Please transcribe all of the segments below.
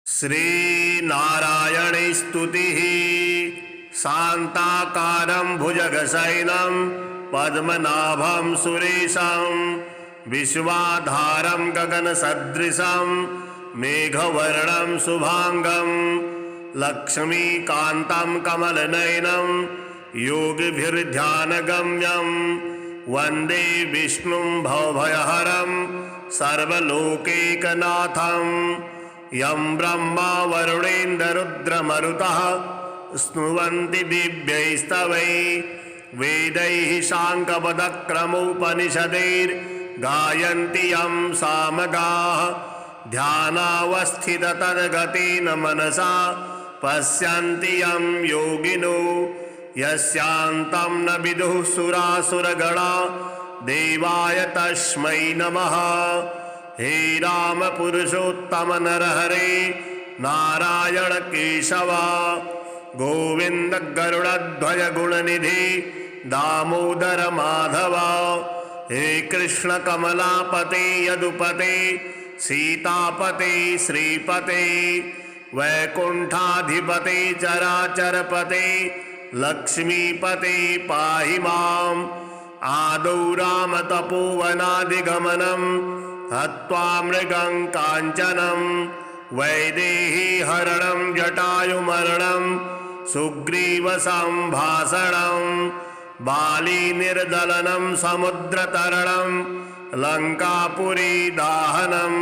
श्रीनारायणे स्तुतिः। शान्ताकारं भुजगशयनं पद्मनाभं सुरेशं विश्वाधारं गगनसदृशं मेघवर्णं शुभांगं लक्ष्मीकान्तं कमलनयनं योगिभिर्ध्यानगम्यं वन्दे विष्णुं भवभयहरं सर्वलोकैकनाथं। यं ब्रह्मा वरुणेन्द्ररुद्रमरुतः स्तुवन्ति दिव्यैस्तवैः वेदैः साङ्गपदक्रमोपनिषदैर्गायन्ति यं सामगाः। ध्यानावस्थिततद्गतेन मनसा पश्यन्ति यं योगिनो यस्यान्तं न विदुः सुरासुरगणा देवाय तस्मै नमः। हे राम पुरुषोत्तम नरहरे नारायण केशव गोविंद गरुड़ध्वज गुणनिधि दामोदर माधव। हे कृष्ण कमलापते यदुपते सीतापते श्रीपते वैकुंठाधिपते चराचरपते लक्ष्मीपते पाहि माम्। आदौ राम तपोवनादिगमनं हत्वा मृगं काञ्चनं वैदेही हरणं जटायुमरणं सुग्रीवसंभाषणं बाली निर्दलनं समुद्रतरणं लङ्कापुरी दाहनं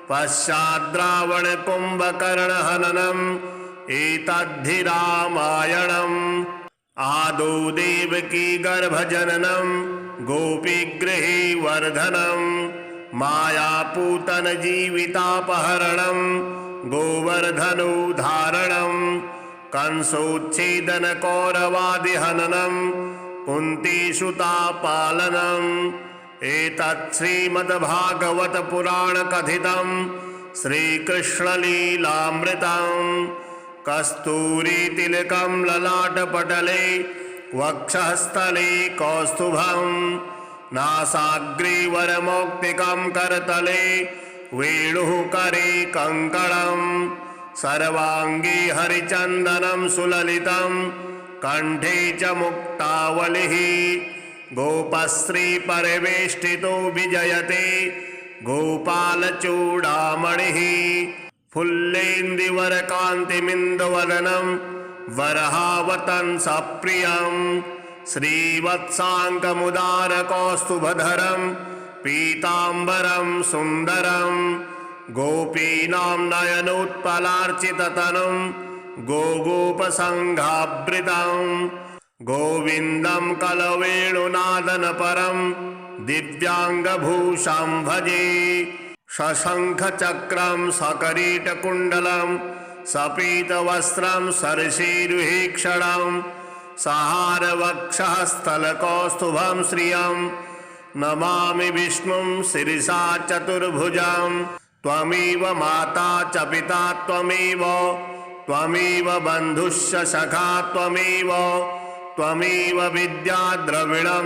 पश्चाद्रावण कुम्भकर्णहननं एतद्धि रामायणम्। आदौ देवकी गर्भजननं गोपीगृहे वर्धनं मायापूतन जीवितापहरणं गोवर्धनोद्धारणं कंसोच्छेदन कौरवादिहननं कुन्तीसुतापालनम्। एतत् श्रीमद्भागवत पुराण कथितं श्रीकृष्णलीलामृतम्। कस्तूरीतिलकं ललाटपटले वक्षःस्थले कौस्तुभं नासाग्रीवरमौक्तिकं करतले वेणुः करे कङ्कणं सर्वाङ्गे हरिचन्दनं सुललितं कण्ठे च मुक्तावलिः। गोपश्रीपरिवेष्टितो विजयते गोपालचूडामणिः फुल्लेन्दुवरकान्तिमिन्दवदनं वरहावतंसप्रियं श्रीवत्साङ्कमुदारकौस्तुभधरं पीताम्बरं सुन्दरं गोपीनां नयनोत्पलार्चिततनुं गोगोपसङ्घावृतं गोविन्दं कलवेणुनादनपरं दिव्याङ्गभूषां भजे। शशंखचक्रं सकरीटकुण्डलं सपीतवस्त्रं सरसीरुहेक्षणं सहारवक्षःस्थलकौस्तुभं श्रियं नमामि विष्णुं शिरसा चतुर्भुजं। त्वमेव माता च पिता त्वमेव बन्धुश्च सखा त्वमेव विद्या द्रविणं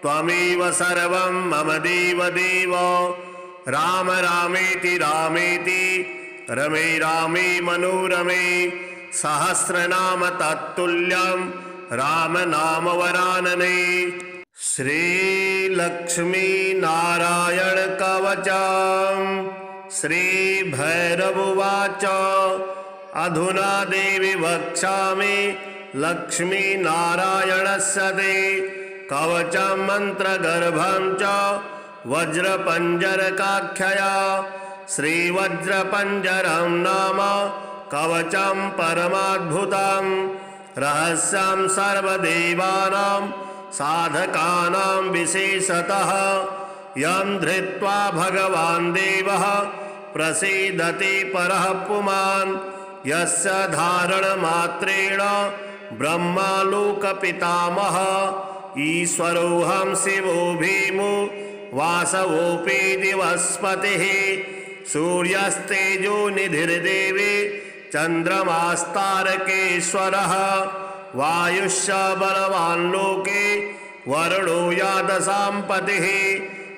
त्वमेव सर्वं मम देवदेव। राम रामेति रामेति रमे रामे मनोरमे सहस्रनाम तत्तुल्यं राम नाम वरानने। श्रीलक्ष्मी नारायण कवचम्। श्रीभैरवोवाच अधुना देवी वक्ष्यामि लक्ष्मी नारायणस्य ते कवचं मन्त्रगर्भं च वज्रपञ्जरकाख्यया। श्रीवज्रपञ्जरं नाम कवचं परमाद्भुतं रहस्यं सर्वदेवानां साधकानां विशेषतः यं धृत्वा भगवान् देवः प्रसीदति परः पुमान्। यस्य धारणमात्रेण ब्रह्मालोकपितामहः ईश्वरोऽहं शिवो भीमो वासवोऽपि दिवस्पतिः सूर्यस्तेजो निधिर्देवी चन्द्रमास्तारकेश्वरः वायुश्च बलवान् लोके वरुणो यादशां पतिः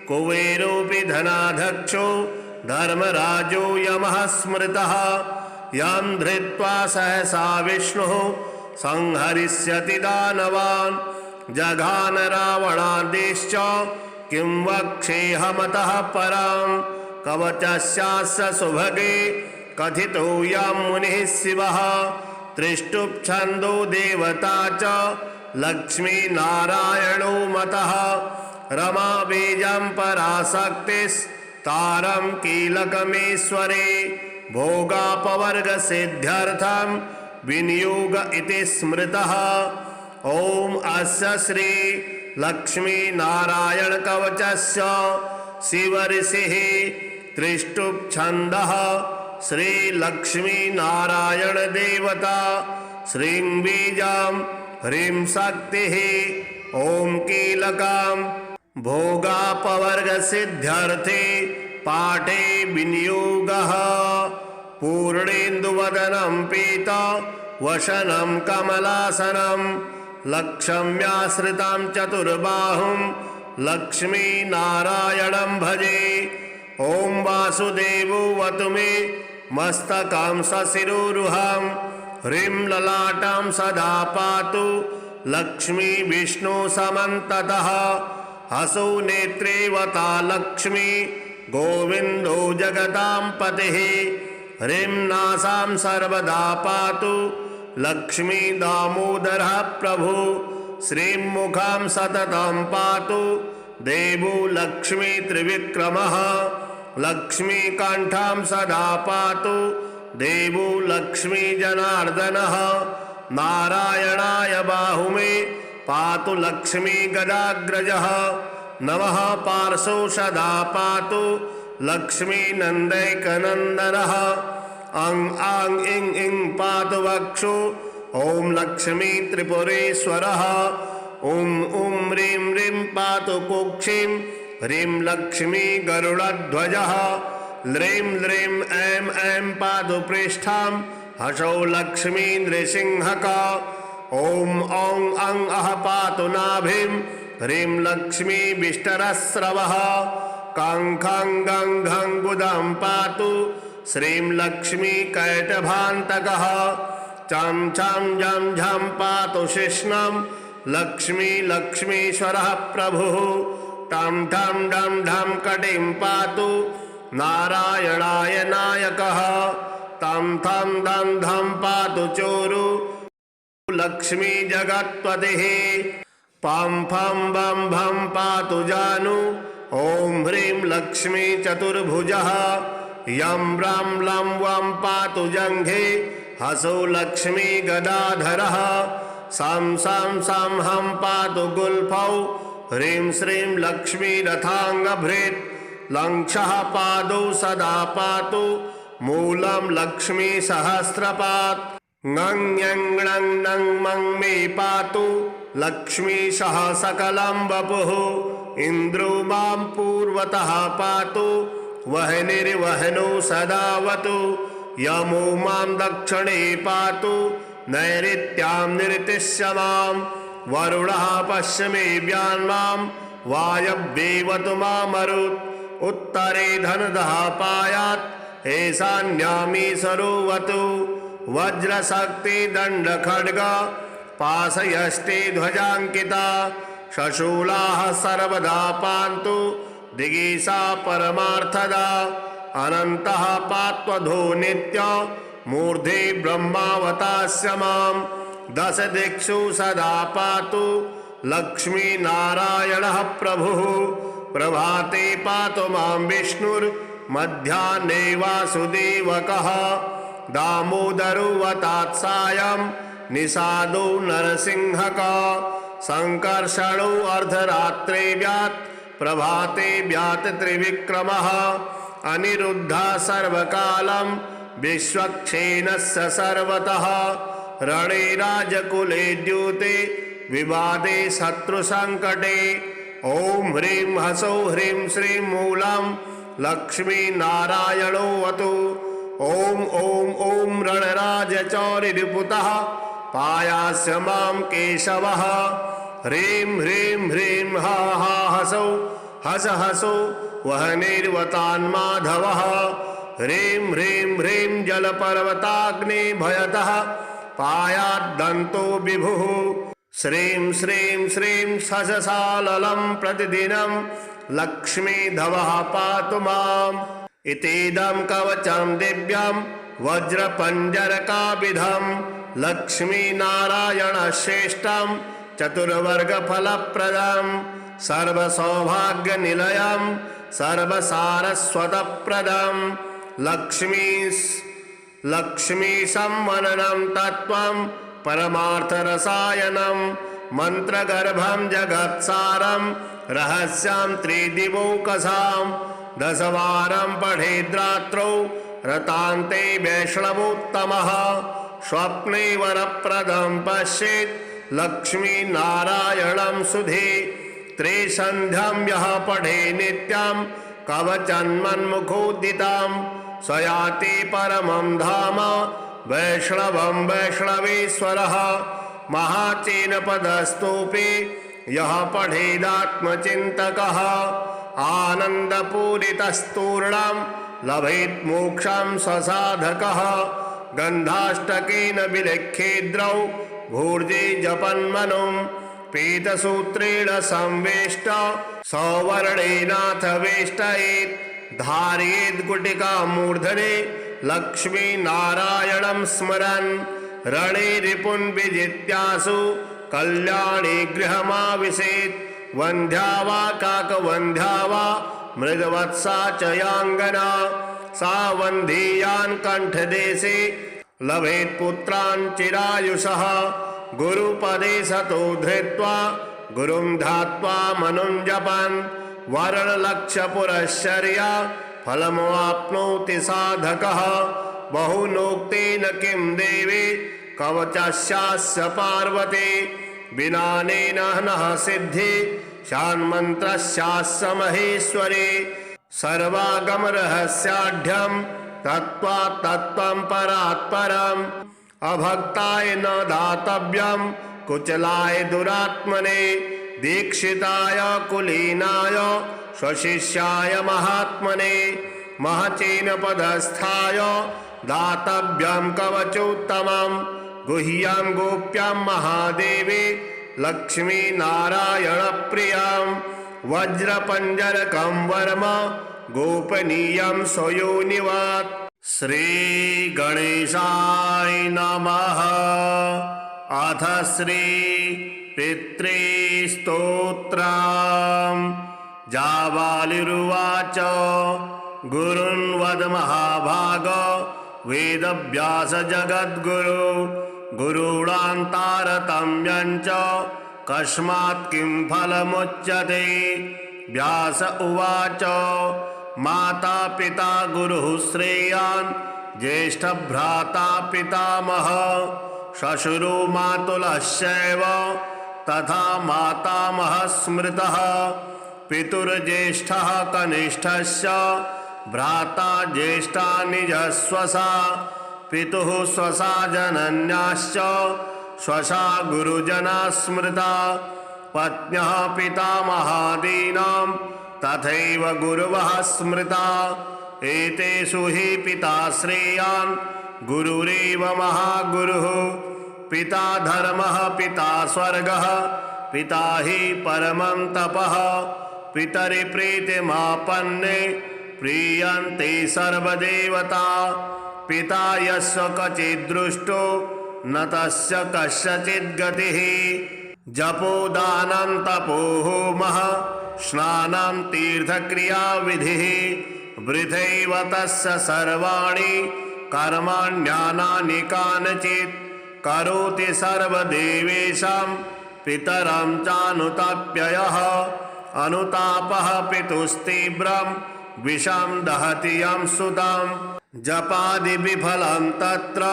कुबेरोऽपि धनाध्यक्षो धर्मराजो यमः स्मृतः यं धृत्वा सहसा विष्णुः संहरिष्यति दानवान् जघान रावणादेश्च किं वक्ष्येऽहमतः परां कवचस्यास्य सुभगे कथितो यं मुनिः शिवः त्रिष्टुप्छन्दो देवता च लक्ष्मीनारायणो मतः रमा बीजं पराशक्तिस्तारं कीलकमेश्वरे भोगापवर्गसिद्ध्यर्थं विनियोग इति स्मृतः। ओम अस्य श्री लक्ष्मीनारायण कवचस्य शिवऋषिः त्रिष्टुप्छन्दः श्री लक्ष्मीनारायण देवता श्रीं बीजां ह्रीं शक्तिः ओम कीलकां भोगापवर्गसिद्ध्यर्थे पाठे विनियोगः। पूर्णेन्दुवदनं पीत वशनं कमलासनं लक्ष्म्याश्रितां चतुर्बाहुं लक्ष्मीनारायणं भजे। ओं वासुदेवोऽवतु मे मस्तकं सशिरोरुहं ह्रीं ललाटां सदा पातु लक्ष्मी विष्णु समन्ततः हसौ नेत्रे वता लक्ष्मी गोविन्दो जगतां पतिः ह्रीं नासां सर्वदा पातु लक्ष्मी दामोदरः प्रभु श्रीं मुखां सततं पातु देवो लक्ष्मी त्रिविक्रमः लक्ष्मी कंठां सदा पातु देवो लक्ष्मी जनार्दनः नारायणाय बाहुमे पातु लक्ष्मी गदाग्रजः नमः पार्श्वो सदा पातु लक्ष्मी नंदैकनंदनः अंग आंग इंग इंग पातु वक्षो ओम लक्ष्मी त्रिपुरेश्वरः ओम ओम ह्रीं ह्रीं पातु कुक्षिं ह्रीं लक्ष्मी गरुडध्वजः ह्रीं ह्रीं ऐं ऐं पातु पृष्ठां हसौ लक्ष्मी नृसिंहका ओम औं अं अः पातु नाभिं ह्रीं लक्ष्मी विष्टरस्रवः कां खां गं घं गुदं पातु श्रीं लक्ष्मी कैटभान्तकः चं छं झं झं पातु शिष्णं लक्ष्मी लक्ष्मीश्वरः प्रभुः टं ठं डं ढं कटिं पातु नारायणाय नायकः तं थं दं धं पातु चोरु लक्ष्मी जगत्पतिः पं फं बं भं पातु जानु ओम ह्रीं लक्ष्मी चतुर्भुजः यं ब्रं लं वं पातु जंघे हसौ लक्ष्मी गदाधरः सं सं सं हं पातु गुल्फौ ह्रीं श्रीं लक्ष्मी रथाङ्गभृत् लङ्क्षः पादौ सदा पातु मूलं लक्ष्मी सहस्रपात् ङं ञं णं नं मं मे पातु लक्ष्मी सह सकलं वपुः इंद्रो मां पूर्वतः पातु वह्निर्वह्नौ सदावतु यमो मां दक्षिणे पातु नैऋत्यां निरतिश्य मां वरुणः पश्चिमे व्यान्मां वायव्येवतु मामरुत् उत्तरे धनदः पायात् ईशान्यामी सरोवतु वज्रशक्ति दण्डखड्ग पाशयष्टे ध्वजाङ्किता शशूलाः सर्वदा पान्तु दिगीसा परमार्थदा अनन्तः पात्वधो नित्य मूर्धे ब्रह्मावतास्य मां दश दिक्षु सदा पातु लक्ष्मी नारायणः प्रभुः प्रभाते पातु मां विष्णुर्मध्याह्ने वासुदेवकः दामोदरो वतात्सायं निषादो नरसिंहका संकर्षणो अर्धरात्रे व्यात् प्रभाते व्यात् त्रिविक्रमः अनिरुद्धः सर्वकालं विश्वक्षेणस्य सर्वतः रणे राजकुले द्यूते विवादे शत्रुसंकटे ओम ह्रीं हसौ ह्रीं श्रीं मूलं लक्ष्मी नारायणोऽवतु ओम ओम ओम रणराजचौरिरिपुतः पायास्य मां केशवः ह्रीं ह्रीं ह्रीं हा हा हसौ हस हसौ वह्निर्वतान्माधवः ह्रीं ह्रीं ह्रीं जलपर्वताग्नि भयतः पायाद्दन्तो विभुः श्रीं श्रीं श्रीं सशसाललं प्रतिदिनं लक्ष्मीधवः पातु माम् इतीदं कवचं दिव्यं वज्रपञ्जरकाविधं लक्ष्मीनारायणश्रेष्ठं चतुर्वर्गफलप्रदं सर्वसौभाग्यनिलयं सर्वसारस्वतप्रदं लक्ष्मीसंवननं तत्त्वं परमार्थरसायनं मन्त्रगर्भं जगत्सारं रहस्यं त्रिदिवौकसां दशवारं पठेद्रात्रौ रतान्ते वैष्णवोत्तमः स्वप्ने वरप्रदं पश्येत् लक्ष्मीनारायणं सुधे त्रिसन्ध्यं यः पठे नित्यं कवचन्मन्मुखोदितं स याति परमं धाम वैष्णवं वैष्णवेश्वरः महाचीनपदस्तोपे यः पठेदात्मचिन्तकः आनन्दपूरितस्तूर्णं लभेत् मोक्षं ससाधकः गन्धाष्टकेन विलिख्येद्रौ भूर्जे जपन्मनुं पीतसूत्रेण संवेष्ट सौवर्णेनाथ वेष्टयेत् धारयेद् गुटिकां मूर्धने लक्ष्मीनारायणं स्मरन् रणे रिपुन् विजित्यासु कल्याणे गृहमाविशेत् वन्ध्या वा काकवन्ध्या वा मृगवत्सा च याङ्गना सा वन्धीयान् कण्ठदेशे लभेत् पुत्रान् चिरायुषः गुरुपदे सतो धृत्वा गुरुं ध्यात्वा मनुं जपन् वर्णलक्षपुरश्चर्या फलमवाप्नोति साधकः बहुनोक्तेन किं देवी कवचस्यास्य पार्वती विनानेन नः सिद्धि शान्मन्त्रस्यास्य महेश्वरी सर्वागमरहस्याढ्यं तत्त्वात् तत्त्वं परात् परम् अभक्ताय न दातव्यं कुचलाय दुरात्मने दीक्षिताय कुलीनाय स्वशिष्याय महात्मने महचीनपदस्थाय दातव्यं कवचोत्तमं गुह्यं गोप्यं महादेवी लक्ष्मीनारायणप्रियं वज्रपञ्जरकं वर्म गोपनीयं स्वयोनिवत् श्रीगणेशाय नमः। अथ श्री पितृस्तोत्रम् जाबालिरुवाच गुरुन् वद महाभाग वेदव्यास जगद्गुरु गुरूणान्तारतम्यं च कस्मात् किं फलमुच्यते। व्यास उवाच माता पिता गुरुः श्रेयान् ज्येष्ठभ्राता पितामह श्वशुरो मातुलश्चैव तथा मातामहः स्मृतः पितुर्ज्येष्ठः कनिष्ठस्य भ्राता ज्येष्ठा निजस्वसा पितुः स्वसा जनन्याश्च स्वसा गुरुजना स्मृता पत्न्यः पितामहादीनां तथैव गुरवः स्मृता एतेषु हि पिता श्रेयान् गुरुरेव महागुरुः पिता धर्मः पिता स्वर्गः पिता हि परमं तपः पितरि प्रीतिमापन्ने प्रीयन्ते सर्वदेवता पिता यस्य कचिद्दृष्टो न तस्य कस्यचित् गतिः जपोदानं तपो होमः स्नानं तीर्थक्रियाविधिः वृथैव तस्य सर्वाणि कर्माण्यानानि कानचित् करोति सर्वदेवेषां पितरं चानुताप्ययः अनुतापः पितुस्तीव्रं विषं दहति यं सुतं जपादिविफलं तत्र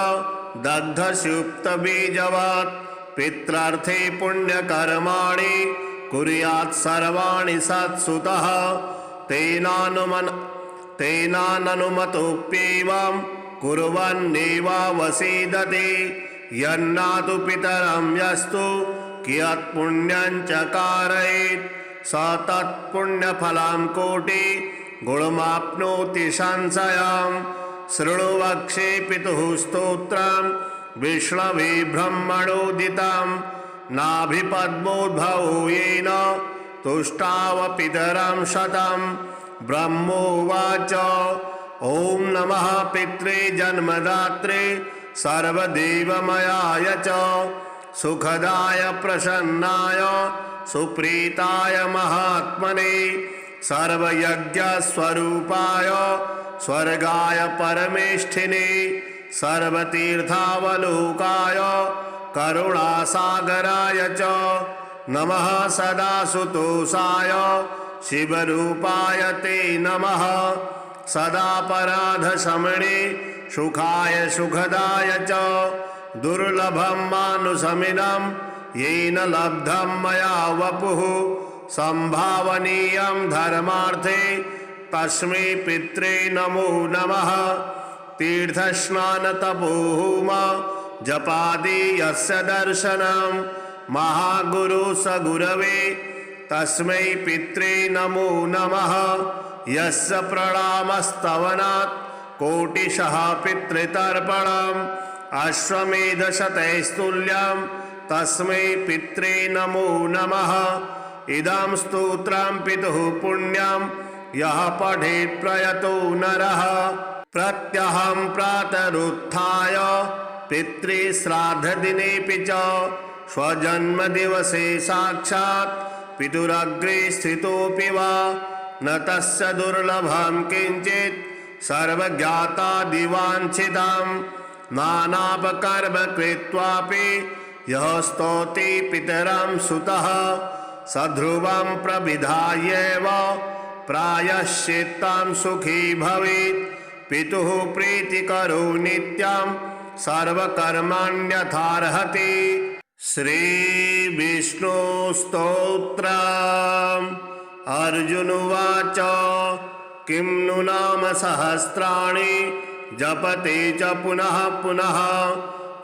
दग्धस्युक्तबीजवत् पित्रार्थे पुण्यकर्माणि कुर्यात् सर्वाणि सत्सुतः तेनानुमतोऽप्येवं कुर्वन्नेवावसीदते यन्नातु पितरं यस्तु कियत् पुण्यं च कारयेत् स तत्पुण्यफलां कोटि गुणमाप्नोति संशयम्। शृणु वक्षे पितुः स्तोत्रम् विष्णवे ब्रह्मणोदितं। नाभिपद्मोद्भवो येन तुष्टाव पितरं शतं। ब्रह्मोवाच ॐ नमः पित्रे जन्मदात्रे सर्वदेवमयाय च सुखदाय प्रसन्नाय सुप्रीताय महात्मने सर्वयज्ञस्वरूपाय स्वर्गाय परमेष्ठिने सर्वतीर्थावलोकाय करुणासागराय च नमः सदासुतोषाय शिवरूपाय ते नमः सदापराधशमने सुखाय सुखदाय च दुर्लभं मानुषमिदं येन लब्धं मया वपुः संभावनीयं धर्मार्थे तस्मै पित्रे नमो नमः तीर्थस्नानतपोहोम जपादि यस्य दर्शनं महागुरु स गुरवे तस्मै पित्रे नमो नमः यस्य प्रणामस्तवनात् कोटिशः पितृतर्पणम् अश्वमेधशतैस्तुल्यं तस्मै पित्रे नमो नमः इदं स्तोत्रं पितुः पुण्यं यः पठेत् प्रयतो नरः प्रत्यहं प्रातरुत्थाय पितृश्राद्धदिनेऽपि च स्वजन्मदिवसे साक्षात् पितुरग्रे स्थितोऽपि वा न तस्य दुर्लभं किञ्चित् सर्वज्ञातादिवाञ्छितं नानापकर्म कृत्वापि यः स्तौति पितरं सुतः सध्रुवं प्रविधायैव प्रायश्चित्तं सुखी भवेत् पितुः प्रीतिकरो नित्यं सर्वकर्माण्यथार्हति। श्रीविष्णुस्तोत्रम् अर्जुनोवाच किं नु नाम सहस्राणि जपते च पुनः पुनः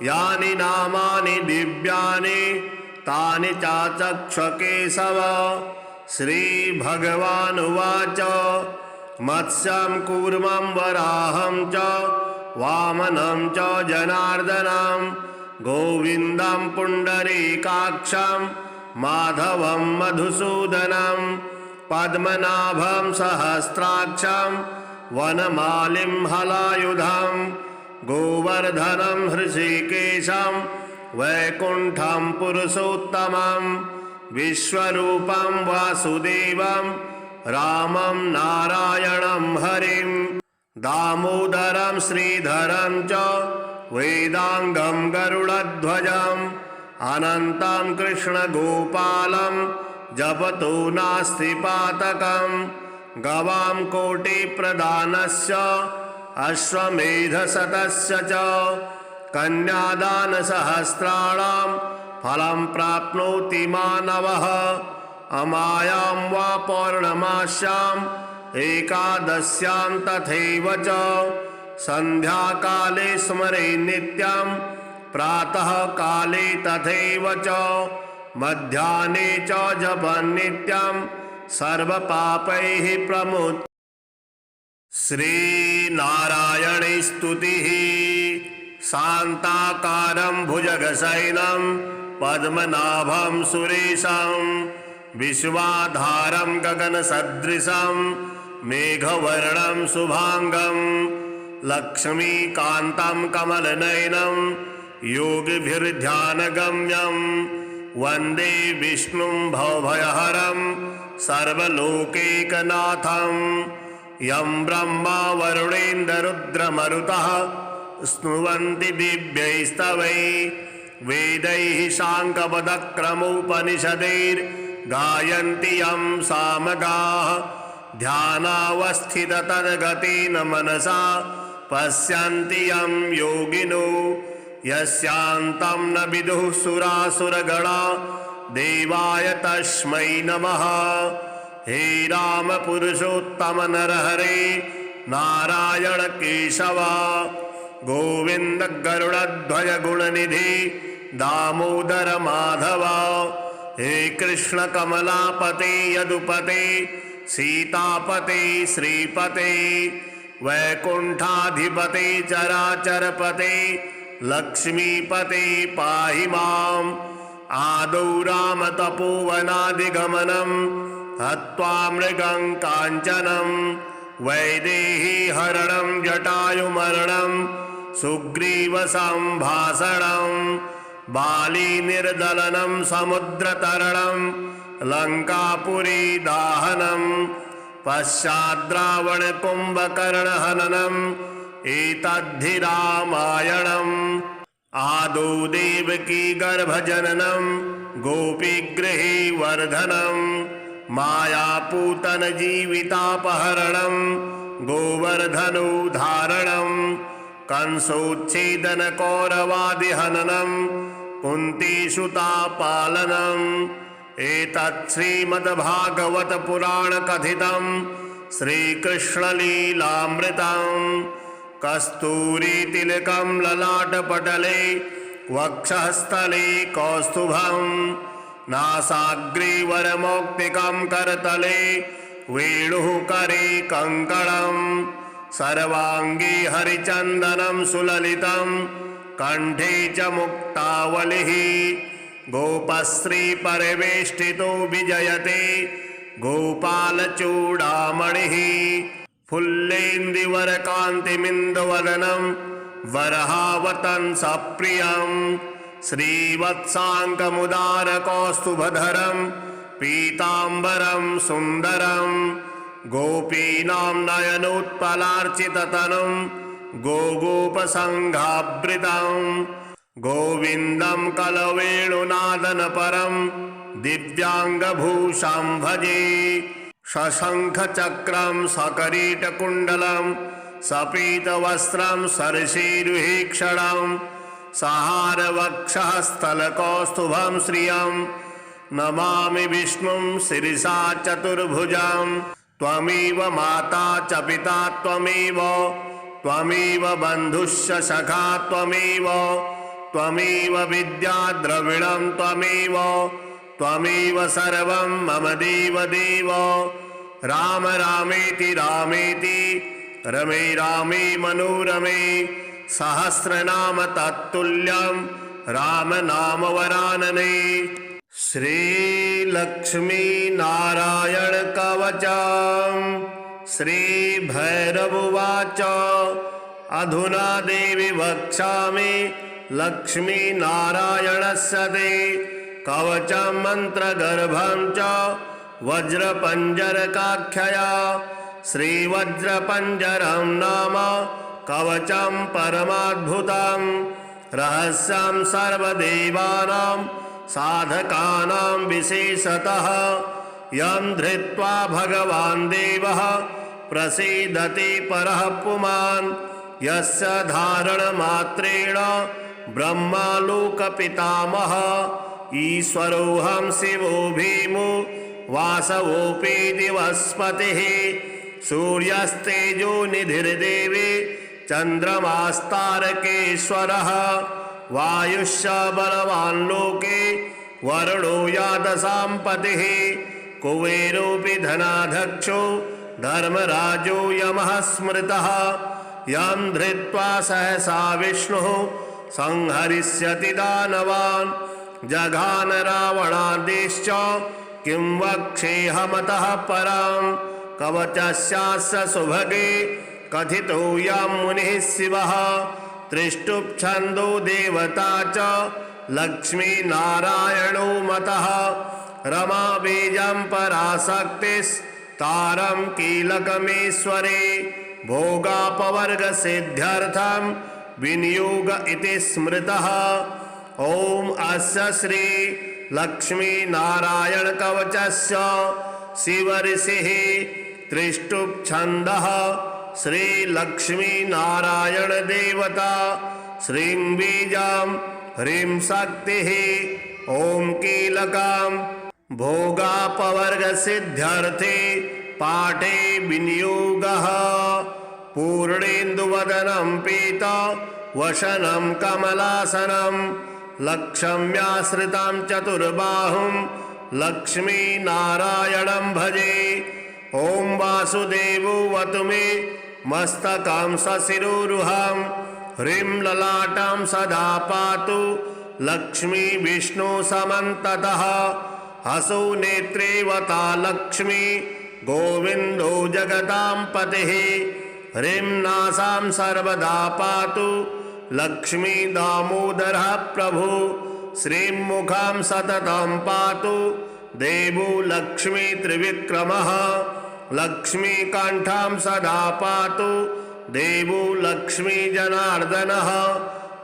यानि नामानि दिव्यानि तानि चाचक्ष केशव। श्रीभगवानुवाच मत्स्यं कूर्मं वराहं च वामनं च जनार्दनं गोविन्दं पुण्डरीकाक्षं माधवं मधुसूदनं पद्मनाभं सहस्राक्षं वनमालिं हलायुधं गोवर्धनं हृषीकेशं वैकुण्ठं पुरुषोत्तमं विश्वरूपं वासुदेवं रामं नारायणं हरिं दामोदरं श्रीधरं च वेदांगं गरुडध्वजम् अनन्तं कृष्णगोपालं जपतो नास्ति पातकम् गवां कोटिप्रदानस्य अश्वमेधशतस्य च कन्यादानसहस्राणां फलं प्राप्नोति मानवः अमायां वा पौर्णमास्याम् एकादश्यां तथैव च सन्ध्याकाले स्मरे नित्यं प्रातः काले तथैव च मध्याह्ने च जपन् नित्यं सर्वपापैः प्रमुच्यते। श्रीनारायणे स्तुतिः शान्ताकारं भुजगशयनं पद्मनाभं सुरेशं विश्वाधारं गगनसदृशं मेघवर्णं शुभांगं लक्ष्मीकान्तं कमलनयनं योगिभिर्ध्यानगम्यं वन्दे विष्णुं भवभयहरं सर्वलोकैकनाथं यं ब्रह्मा वरुणेन्द्ररुद्रमरुतः स्तुवन्ति दिव्यैस्तवैः वेदैः साङ्गपदक्रमोपनिषदैर्गायन्ति यं सामगाः ध्यानावस्थिततद्गतेन मनसा पश्यन्ति यं योगिनो यस्यान्तं न विदुः सुरासुरगणा देवाय तस्मै नमः। हे राम पुरुषोत्तम नरहरे नारायण केशव गोविंद गरुड़ध्वज गुणनिधि दामोदर माधव हे कृष्ण कमलापते यदुपते सीतापते श्रीपते वैकुंठाधिपते चराचरपते लक्ष्मीपते पाहि माम् आदौ राम तपोवनादिगमनं हत्वा मृगं काञ्चनं वैदेही हरणं जटायुमरणं सुग्रीवसंभाषणं बाली निर्दलनं समुद्रतरणं लंकापुरी दाहनं पश्चाद्रावणकुम्भकर्णहननं एतद्धि रामायणम् आदौ देवकी गर्भजननं गोपीगृहे वर्धनं मायापूतन जीवितापहरणं गोवर्धनोद्धारणं कंसोच्छेदन कौरवादिहननं कुन्तीसुतापालनम् एतत् श्रीमद्भागवत पुराण कथितं श्रीकृष्णलीलामृतम् कस्तूरीतिलकं ललाटपटले वक्षःस्थले कौस्तुभं नासाग्रीवरमौक्तिकं करतले वेणुः करे कङ्कणं सर्वाङ्गे हरिचन्दनं सुललितं कण्ठे च मुक्तावलिः गोपश्रीपरिवेष्टितो विजयते गोपालचूडामणिः फुल्लेन्दुवरकान्तिमिन्दुवदनं वरहावतंसप्रियं श्रीवत्साङ्कमुदारकौस्तुभधरं पीताम्बरं सुन्दरं गोपीनां नयनोत्पलार्चिततनुं गोगोपसङ्घावृतं गोविन्दं कलवेणुनादनपरं दिव्याङ्गभूषां भजे शशंखचक्रं सकरीटकुण्डलं सपीतवस्त्रं सरसीरुहेक्षणं सहारवक्षःस्थलकौस्तुभं श्रियं नमामि विष्णुं शिरसा चतुर्भुजं त्वमेव माता च पिता त्वमेव बन्धुश्च सखा त्वमेव विद्या द्रविणं त्वमेव सर्वं मम देव राम रामेति रमे रामे मनोरमे सहस्रनाम तत्तुल्यं राम नाम वरानने श्रीलक्ष्मी नारायण कवचम् श्रीभैरवोवाच अधुना देवी वक्ष्यामि लक्ष्मी नारायणस्य ते कवचं मंत्रगर्भं च वज्रपञ्जरकाख्यया श्रीवज्रपञ्जरं नाम कवचं परमाद्भुतं रहस्यं सर्वदेवानां साधकानां विशेषतः यं धृत्वा भगवान् देवः प्रसीदति परः पुमान् यस्य धारणमात्रेण ब्रह्मालोकपितामहः ईश्वरोऽहं शिवो भीमो वासवोऽपि दिवस्पतिः सूर्यस्तेजो निधिर्देवी चन्द्रमास्तारकेश्वरः वायुश्च बलवान् लोके वरुणो यादसां पतिः कुबेरोऽपि धनाध्यक्षो धर्मराजो यमः स्मृतः यं धृत्वा सहसा विष्णुः संहरिष्यति दानवान् जघान रावणादेश्च किं वक्ष्येऽहमतः परां कवचस्यास्य सुभगे कथितो यं मुनिः शिवः त्रिष्टुप्छन्दो देवता च लक्ष्मी नारायणो मतः रमा बीजं पराशक्तिस्तारं कीलकमेश्वरे भोगापवर्गसिद्ध्यर्थं विनियोग इति स्मृतः ओम अस्य श्री लक्ष्मी नारायण कवचस्य शिव ऋषिः त्रिष्टुप्छन्दः श्री लक्ष्मी नारायण देवता श्रीं बीजं ह्रीं शक्तिः ओम कीलकं भोगापवर्गसिद्ध्यर्थे पाठे विनियोगः पूर्णेन्दुवदनं पीत वशनं कमलासनं लक्ष्म्याश्रितां चतुर्बाहुं लक्ष्मीनारायणं भजे। ॐ वासुदेवोऽवतु मे मस्तकां सशिरोरुहां। ह्रीं ललाटां सदा पातु लक्ष्मी विष्णु समन्ततः। हसौ नेत्रे वता लक्ष्मी गोविन्दो जगतां पतिः। ह्रीं नासां सर्वदा पातु लक्ष्मी दामोदरः प्रभु। श्रीं मुखां सततं पातु देवो लक्ष्मी त्रिविक्रमः। लक्ष्मीकाण्ठां सदा पातु देवो लक्ष्मी जनार्दनः।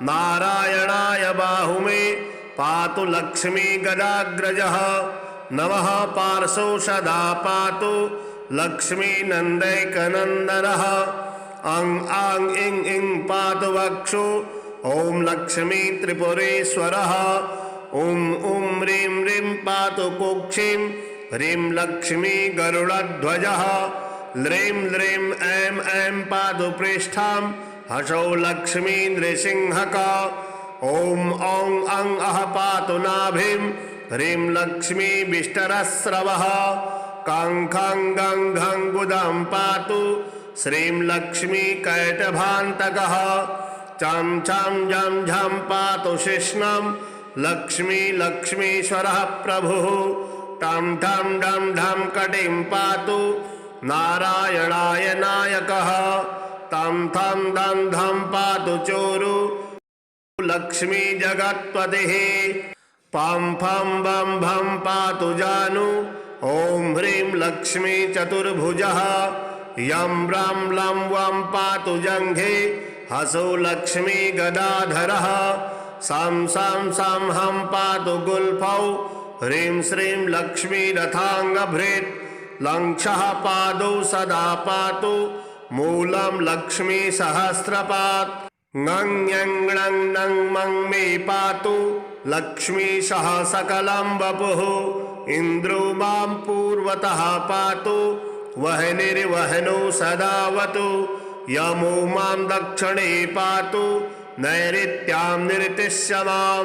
नारायणाय बाहुमे पातु लक्ष्मी गदाग्रजः। नमः पार्श्वौ सदा पातु लक्ष्मी नन्दैकनन्दनः। अं आं इं इं पातु वक्षो ॐ लक्ष्मी त्रिपुरेश्वरः। ॐ ॐ ह्रीं ह्रीं पातु कुक्षिं ह्रीं लक्ष्मी गरुडध्वजः। ह्रीं ह्रीं ऐं ऐं पातु पृष्ठां हसौ लक्ष्मी नृसिंहका। ॐ औं अं अः पातु नाभिं ह्रीं लक्ष्मी विष्टरस्रवः। कां खां गां घां गुदां पातु श्रीं लक्ष्मी कैटभान्तकः। चां छां झां झां पातु शिश्नं लक्ष्मी लक्ष्मीश्वरः प्रभुः। टां ठां डां ढां कटिं पातु नारायणाय नायकः। तां थां दां धां पातु चोरु लक्ष्मी जगत्पतिः। पां फां बं भं पातु जानु ॐ ह्रीं लक्ष्मी चतुर्भुजः। यं रां लं वं पातु जङ्घे हसौ लक्ष्मी गदाधरः। सां सां सां हं पातु गुल्फौ ह्रीं श्रीं लक्ष्मी रथाङ्गभृत्। लङ्क्षः पादौ सदा पातु मूलं लक्ष्मी सहस्रपात्। ङं ञं णं नं मं मे पातु लक्ष्मी सह सकलं वपुः। इन्द्रो मां पूर्वतः पातु वह्निर्वह्नौ सदावतु। यमो मां दक्षिणे पातु नैऋत्यां निरतिश्च मां।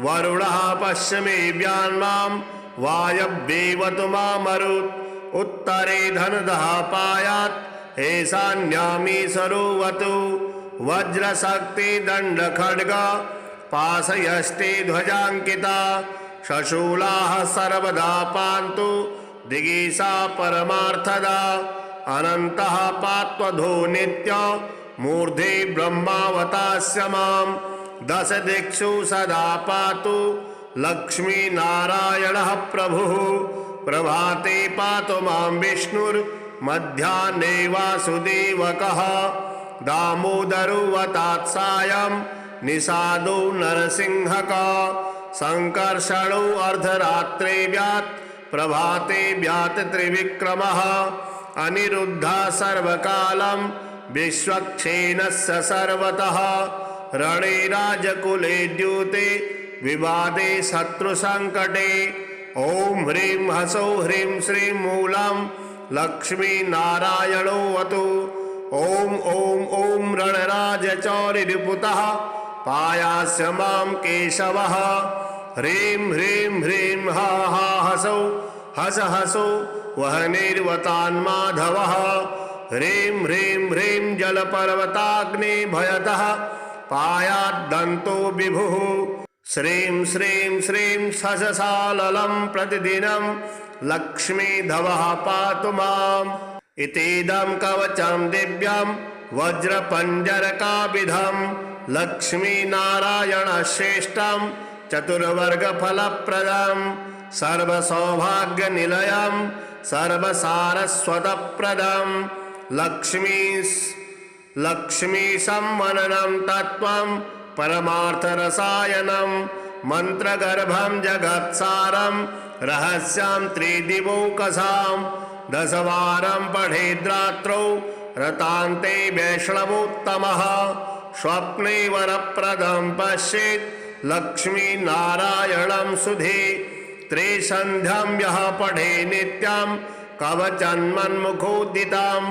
वरुणः पश्चिमे व्यान्मां वायव्येवतु मामरुत्। उत्तरे धनदः पायात् ईशान्यामी सरोवतु। वज्रशक्ति दण्डखड्ग पाशयष्टि ध्वजाङ्किता। शशूलाः सर्वदा पान्तु दिगीशा परमार्थदा। अनन्तः पात्वधो नित्य मूर्धे ब्रह्मावतास्य मां। दश दिक्षु सदा पातु लक्ष्मीनारायणः प्रभुः। प्रभाते पातु मां विष्णुर्मध्याह्ने वासुदेवकः। दामोदरो वतात्सायं निषादो नरसिंहका। संकर्षणो अर्धरात्रे व्यात् प्रभाते व्यात् त्रिविक्रमः। अनिरुद्धः सर्वकालं विश्वक्षेणस्य सर्वतः। रणे राजकुले द्यूते विवादे शत्रुसङ्कटे। ॐ ह्रीं हसौ ह्रीं श्रीं मूलं लक्ष्मीनारायणोऽवतु। ॐ ॐ ॐ रणराजचौरिरिपुतः पायास्य मां केशवः। ह्रीं ह्रीं ह्रीं हा हा हसौ हस हसौ वह्निर्वतान्माधवः। ह्रीं ह्रीं ह्रीं जलपर्वताग्नि भयतः पायाद्दन्तो विभुः। श्रीं श्रीं श्रीं सशसाललं प्रतिदिनं लक्ष्मीधवः पातु माम्। इतीदं कवचं दिव्यं वज्रपञ्जरकाविधं लक्ष्मीनारायणश्रेष्ठं चतुर्वर्गफलप्रदं। सर्वसौभाग्यनिलयं सर्वसारस्वतप्रदं। लक्ष्मीसम्मननं तत्त्वं परमार्थरसायनं। मन्त्रगर्भं जगत्सारं रहस्यं त्रिदिवौकसां। दशवारं पठेद्रात्रौ रतान्ते वैष्णवोत्तमः। स्वप्ने वरप्रदं पश्येत् लक्ष्मीनारायणं सुधे। त्रिसन्ध्यं यः पठे नित्यं कवचन्मन्मुखोदितं।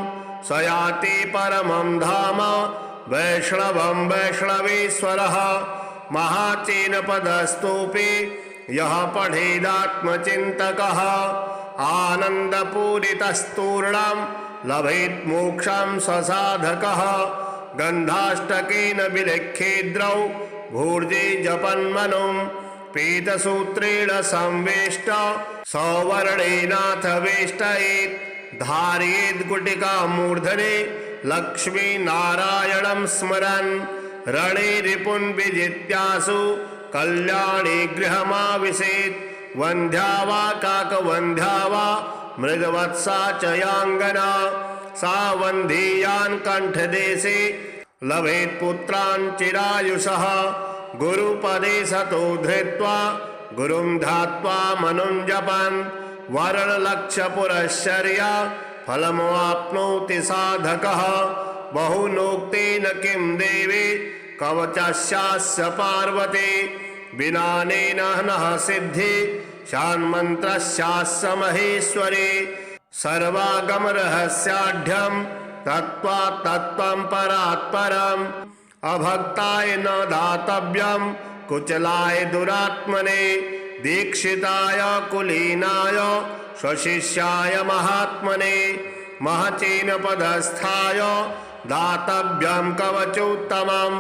स याति परमं धाम वैष्णवं वैष्णवेश्वरः। महाचीनपदस्तोपि यः पठेदात्मचिन्तकः आनन्दपूरितस्तूर्णं लभेत् मोक्षं स्वसाधकः गन्धाष्टकेन विलिख्येद्रौ भूर्जे जपन्मनुं पीतसूत्रेण संवेष्ट सवर्णेनाथ वेष्टयेत् धारयेद् गुटिकां मूर्धने लक्ष्मीनारायणं स्मरन् रणे रिपुन् विजित्यासु कल्याणे गृहमाविशेत् वन्ध्या वा काकवन्ध्या वा मृगवत्सा च याङ्गना सा वन्धीयान् कण्ठदेशे लभेत् पुत्रान् चिरायुषः गुरुपदे सतो धृत्वा गुरुं ध्यात्वा मनुं जपन् वर्णलक्ष्यपुरश्चर्या फलमवाप्नोति साधकः बहुनोक्तेन किं देवी कवचस्यास्य पार्वती विनानेन नः सिद्धि शान्मन्त्रस्यास्य महेश्वरी सर्वागमरहस्याढ्यं तत्त्वात् तत्त्वं परात् परम् अभक्ताय न दातव्यं कुचलाय दुरात्मने दीक्षिताय कुलीनाय स्वशिष्याय महात्मने महचेन पदस्थाय दातव्यं कवचोत्तमं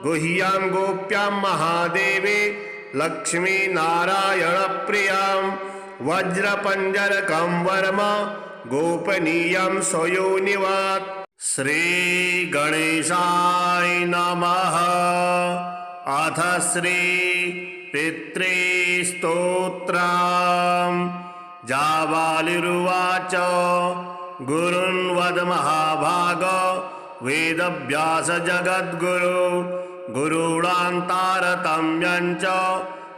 गुह्यं गोप्यं महादेवी लक्ष्मी नारायण प्रियं वज्रपञ्जरकं वर्म गोपनीयं स्वयोनिवत्। श्री गणेशाय नमः। अथ श्री पितृस्तोत्रम्। जाबालिरुवाच गुरुन् वद महाभाग वेदव्यास जगद्गुरु गुरूणां तारतम्यं च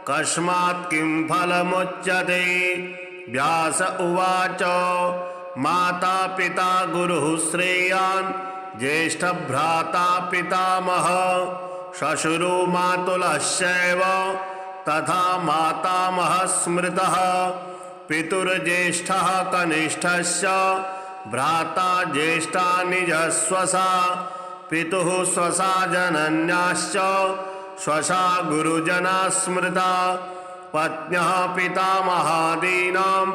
कस्मात् किं फलमुच्यते। व्यास उवाच माता पिता गुरुः श्रेयान् ज्येष्ठभ्राता पितामहः श्वशुरो मातुलश्चैव तथा मातामहः स्मृतः पितुर्ज्येष्ठः कनिष्ठश्च भ्राता ज्येष्ठा निजस्वसा पितुः स्वसा जनन्याश्च स्वसा गुरुजना स्मृता पत्न्यः पितामहादीनां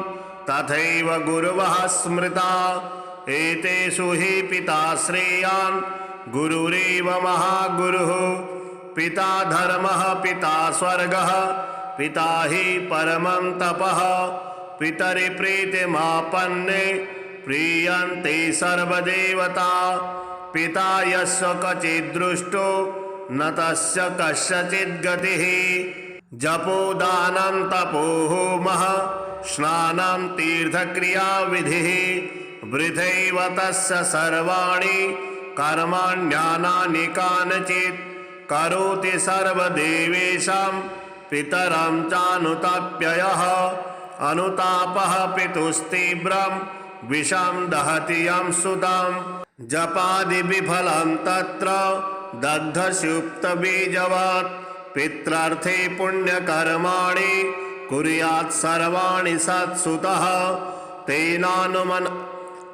तथैव गुरवः स्मृता एतेषु हि पिता श्रेयान् गुरुरेव महागुरुः पिता धर्मः पिता स्वर्गः पिता हि परमं तपः पितरि प्रीतिमापन्ने प्रीयन्ते सर्वदेवता पिता यस्य क्वचिद्दृष्टो न तस्य कस्यचित् गतिः जपोदानं तपो होमः स्नानं तीर्थक्रियाविधिः वृथैव तस्य सर्वाणि कर्माण्यानानि कानचित् करोति सर्वदेवेषां पितरं चानुताप्ययः अनुतापः पितुस्तीव्रं विषं दहति यं सुतं जपादि विफलं तत्र दग्धसुप्तबीजवत् पित्रार्थे पुण्यकर्माणि कुर्यात् सर्वाणि सत्सुतः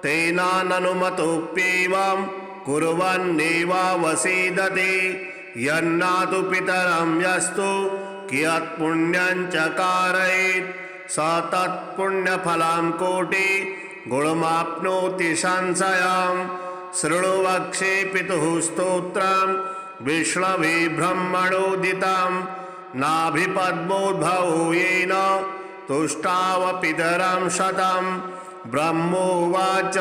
तेनानुमतोऽप्येवं कुर्वन्नेवावसीदते यन्नातु पितरं यस्तु कियत् पुण्यं च कारयेत् स तत्पुण्यफलं कोटि गुणमाप्नोति संशयं शृणु वक्षे पितुः स्तोत्रं विष्णवे ब्रह्मणोदितं नाभिपद्मोद्भवो येन तुष्टाव पितरं शतं ब्रह्मोवाच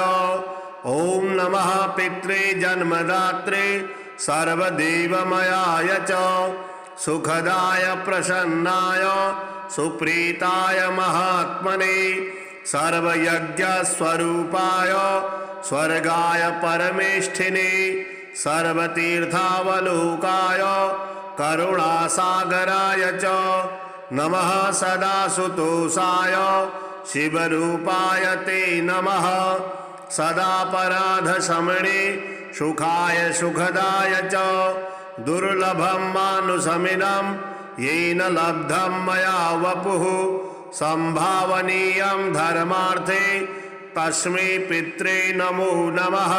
ॐ नमः पित्रे जन्मदात्रे सर्वदेवमयाय च सुखदाय प्रसन्नाय सुप्रीताय महात्मने सर्वयज्ञस्वरूपाय स्वर्गाय परमेष्ठिने सर्वतीर्थावलोकाय करुणासागराय च नमः सदासुतोषाय शिवरूपाय ते नमः सदापराधशमने सुखाय सुखदाय च दुर्लभं मानुषमिदं येन लब्धं मया वपुः संभावनीयं धर्मार्थे तस्मै पित्रे नमो नमः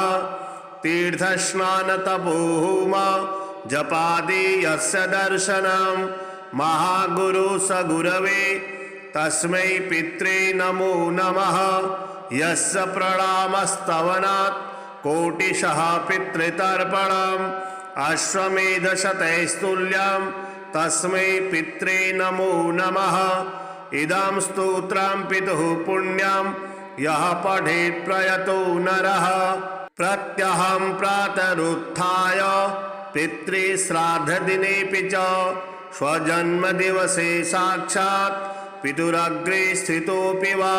तीर्थस्नानतपोहोम जपादि यस्य दर्शनं महागुरु स गुरवे तस्मै पित्रे नमो नमः। यस्य प्रणामस्तवनात् कोटिशः पितृतर्पणम् अश्वमेधशतैस्तुल्यं तस्मै पित्रे नमो नमः। इदं स्तोत्रं पितुः पुण्यं यः पठेत् प्रयतो नरः। प्रत्यहं प्रातरुत्थाय पितृश्राद्धदिनेऽपि च स्वजन्मदिवसे साक्षात् पितुरग्रे स्थितोऽपि वा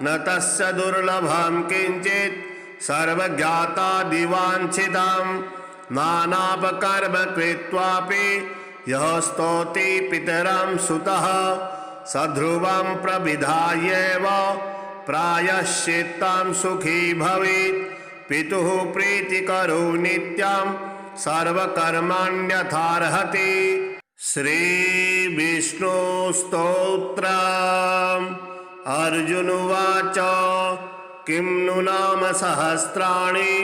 न तस्य दुर्लभं किञ्चित् सर्वज्ञातादिवाञ्छितं। नानापकर्म कृत्वापि यः स्तौति पितरं सुतः सध्रुवं प्रविधायैव प्रायश्चित्तं सुखी भवेत्। पितुः प्रीतिकरो नित्यं सर्वकर्माण्यथार्हति। श्रीविष्णुस्तोत्रम्। अर्जुन उवाच किं नु नाम सहस्राणि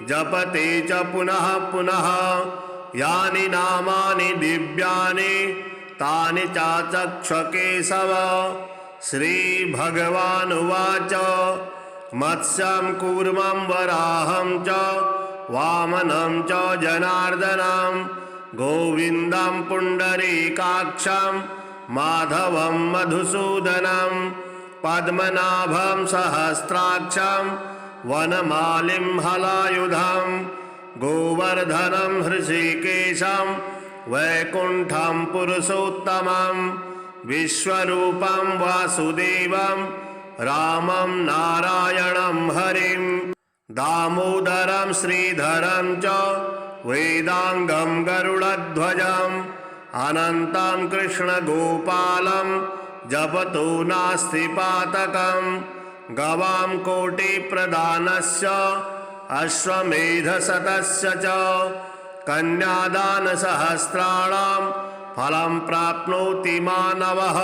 जपते च पुनः पुनः यानि नामानि दिव्यानि तानि चाचक्ष केशव। श्रीभगवानुवाच मत्स्यं कूर्मं वराहं च वामनं च जनार्दनं गोविन्दं पुण्डरीकाक्षं माधवं मधुसूदनं पद्मनाभं सहस्राक्षं वनमालिं हलायुधं गोवर्धनं हृषीकेशं वैकुण्ठं पुरुषोत्तमं विश्वरूपं वासुदेवं रामं नारायणं हरिं दामोदरं श्रीधरं च वेदांगं गरुडध्वजम् अनन्तं कृष्णगोपालं जपतो नास्ति पातकम्। गवां कोटिप्रदानस्य अश्वमेधशतस्य च कन्यादानसहस्राणां फलं प्राप्नोति मानवः।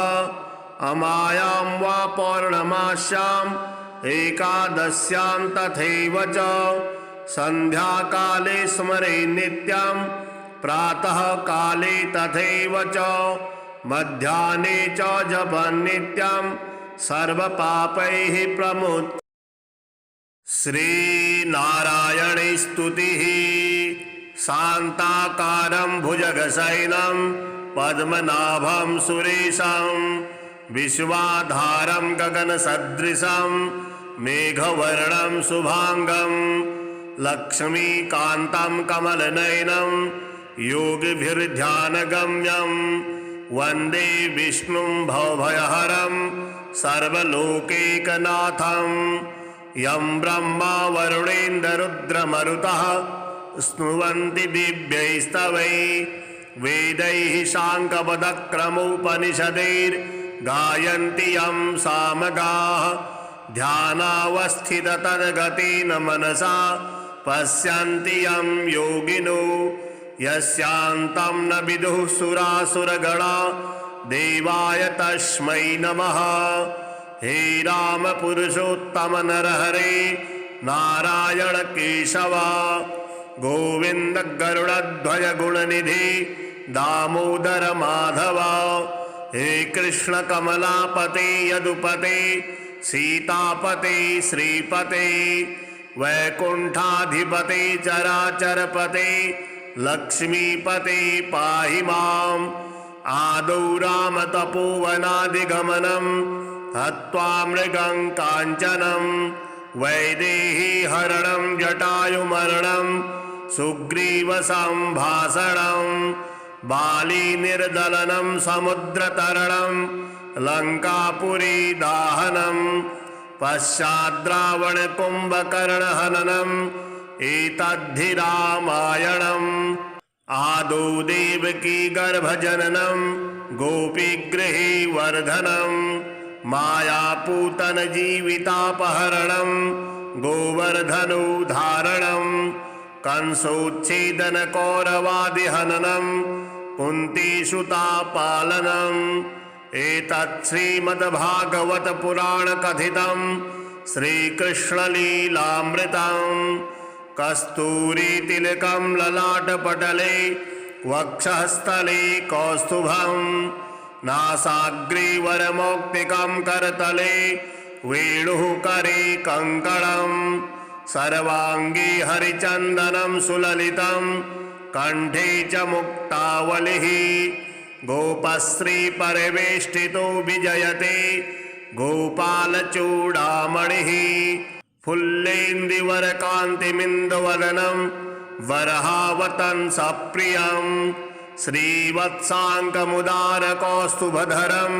अमायां वा पौर्णमास्याम् एकादश्यां तथैव च सन्ध्याकाले स्मरे नित्यं प्रातः काले तथैव च मध्याह्ने च जपन् नित्यं सर्वपापैः प्रमुच्यते। श्रीनारायणे स्तुतिः। शान्ताकारं भुजगशयनं पद्मनाभं सुरेशं विश्वाधारं गगनसदृशं मेघवर्णं शुभांगं लक्ष्मीकान्तं कमलनयनं योगिभिर्ध्यानगम्यं वन्दे विष्णुं भवभयहरं सर्वलोकैकनाथं। यं ब्रह्मा वरुणेन्द्ररुद्रमरुतः स्तुवन्ति दिव्यैस्तवैः वेदैः साङ्गपदक्रमोपनिषदैर्गायन्ति यं सामगाः। ध्यानावस्थिततद्गतेन मनसा पश्यन्ति यं योगिनो यस्यान्तं न विदुः सुरासुरगणा देवाय तस्मै नमः। हे राम पुरुषोत्तम नरहरे नारायण केशव गोविंद गरुड़ध्वज गुणनिधि दामोदर माधव। हे कृष्ण कमलापते यदुपते सीतापते श्रीपते वैकुंठाधिपते चराचरपते लक्ष्मीपते पाहि माम्। आदौ राम तपोवनादिगमनं हत्वा मृगं काञ्चनं वैदेही हरणं जटायुमरणं सुग्रीवसंभाषणं बाली निर्दलनं समुद्रतरणं लंकापुरी दाहनं पश्चाद्रावणकुम्भकर्णहननं एतद्धि रामायणम्। आदौ देवकी गर्भजननं गोपीगृहे वर्धनं मायापूतन जीवितापहरणं गोवर्धनोद्धारणं कंसोच्छेदन कौरवादिहननं कुन्तीसुतापालनम्। एतत् श्रीमद्भागवत पुराण कथितं श्रीकृष्णलीलामृतं। कस्तूरी तिलकं ललाटपटले वक्षस्थले कौस्तुभं नासाग्रे वरमौक्तिकं करतले वेणुः करे कङ्कणं सर्वाङ्गे हरिचन्दनं सुललितं कण्ठे च मुक्तावलिः गोपश्री परिवेष्टितो विजयते गोपालचूडामणिः फुल्लेन्दुवरकान्तिमिन्दुवदनं वरहावतंसप्रियं श्रीवत्साङ्कमुदारकौस्तुभधरं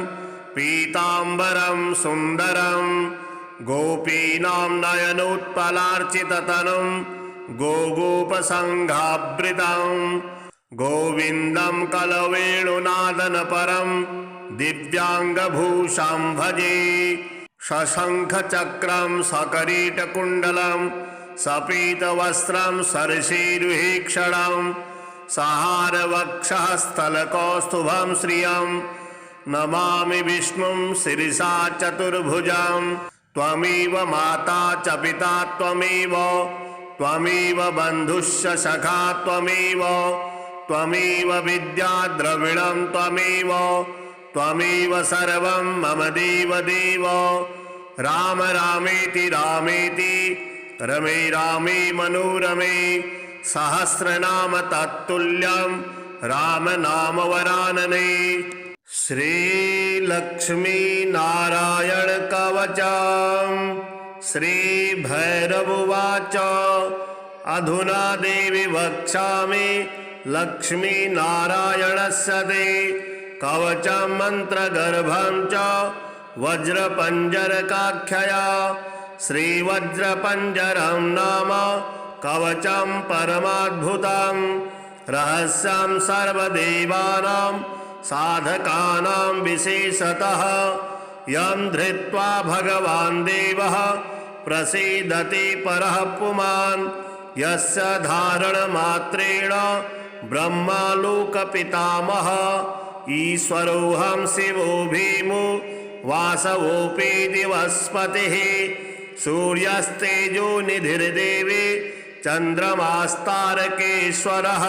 पीताम्बरं सुन्दरं गोपीनां नयनोत्पलार्चिततनुं गोगोपसङ्घावृतं गोविन्दं कलवेणुनादनपरं दिव्याङ्गभूषां भजे शशङ्खचक्रं सकरीटकुण्डलं सपीतवस्त्रं सरसीरुहीक्षणं सहारवक्षःस्थलकौस्तुभं श्रियं नमामि विष्णुं शिरसा चतुर्भुजं त्वमेव माता च पिता त्वमेव बन्धुश्च सखा त्वमेव विद्या द्रविणं त्वमेव सर्वं मम देव राम रामेति रमे रामे मनोरमे सहस्रनाम तत्तुल्यं राम नाम वरानने श्रीलक्ष्मी नारायण कवचम् श्रीभैरवोवाच अधुना देवी वक्ष्यामि लक्ष्मी नारायणस्य ते कवचं मन्त्रगर्भं च वज्रपञ्जरकाख्यया श्रीवज्रपञ्जरं नाम कवचं परमाद्भुतं रहस्यं सर्वदेवानां साधकानां विशेषतः यं धृत्वा भगवान् देवः प्रसीदति परः पुमान् यस्य धारणमात्रेण ब्रह्मालोकपितामहः ईश्वरोऽहं शिवो भीमो वासवोऽपि दिवस्पतिः सूर्यस्तेजो निधिर्देवी चन्द्रमास्तारकेश्वरः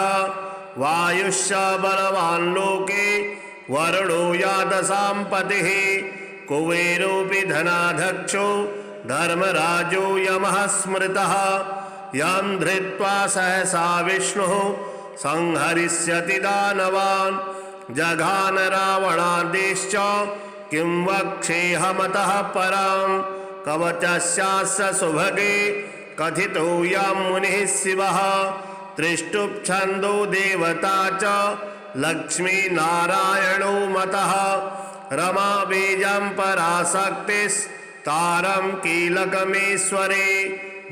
वायुश्च बलवान् लोके वरुणो यादसाम्पतिः कुबेरोऽपि धनाध्यक्षो धर्मराजो यमः स्मृतः यं धृत्वा सहसा विष्णुः संहरिष्यति दानवान् जघान रावणादेश्च किं वक्ष्येऽहमतः परां कवचस्यास्य सुभगे कथितो यं मुनिः शिवः त्रिष्टुप्छन्दो देवता च लक्ष्मी नारायणो मतः रमा बीजं पराशक्तिस्तारं कीलकमेश्वरे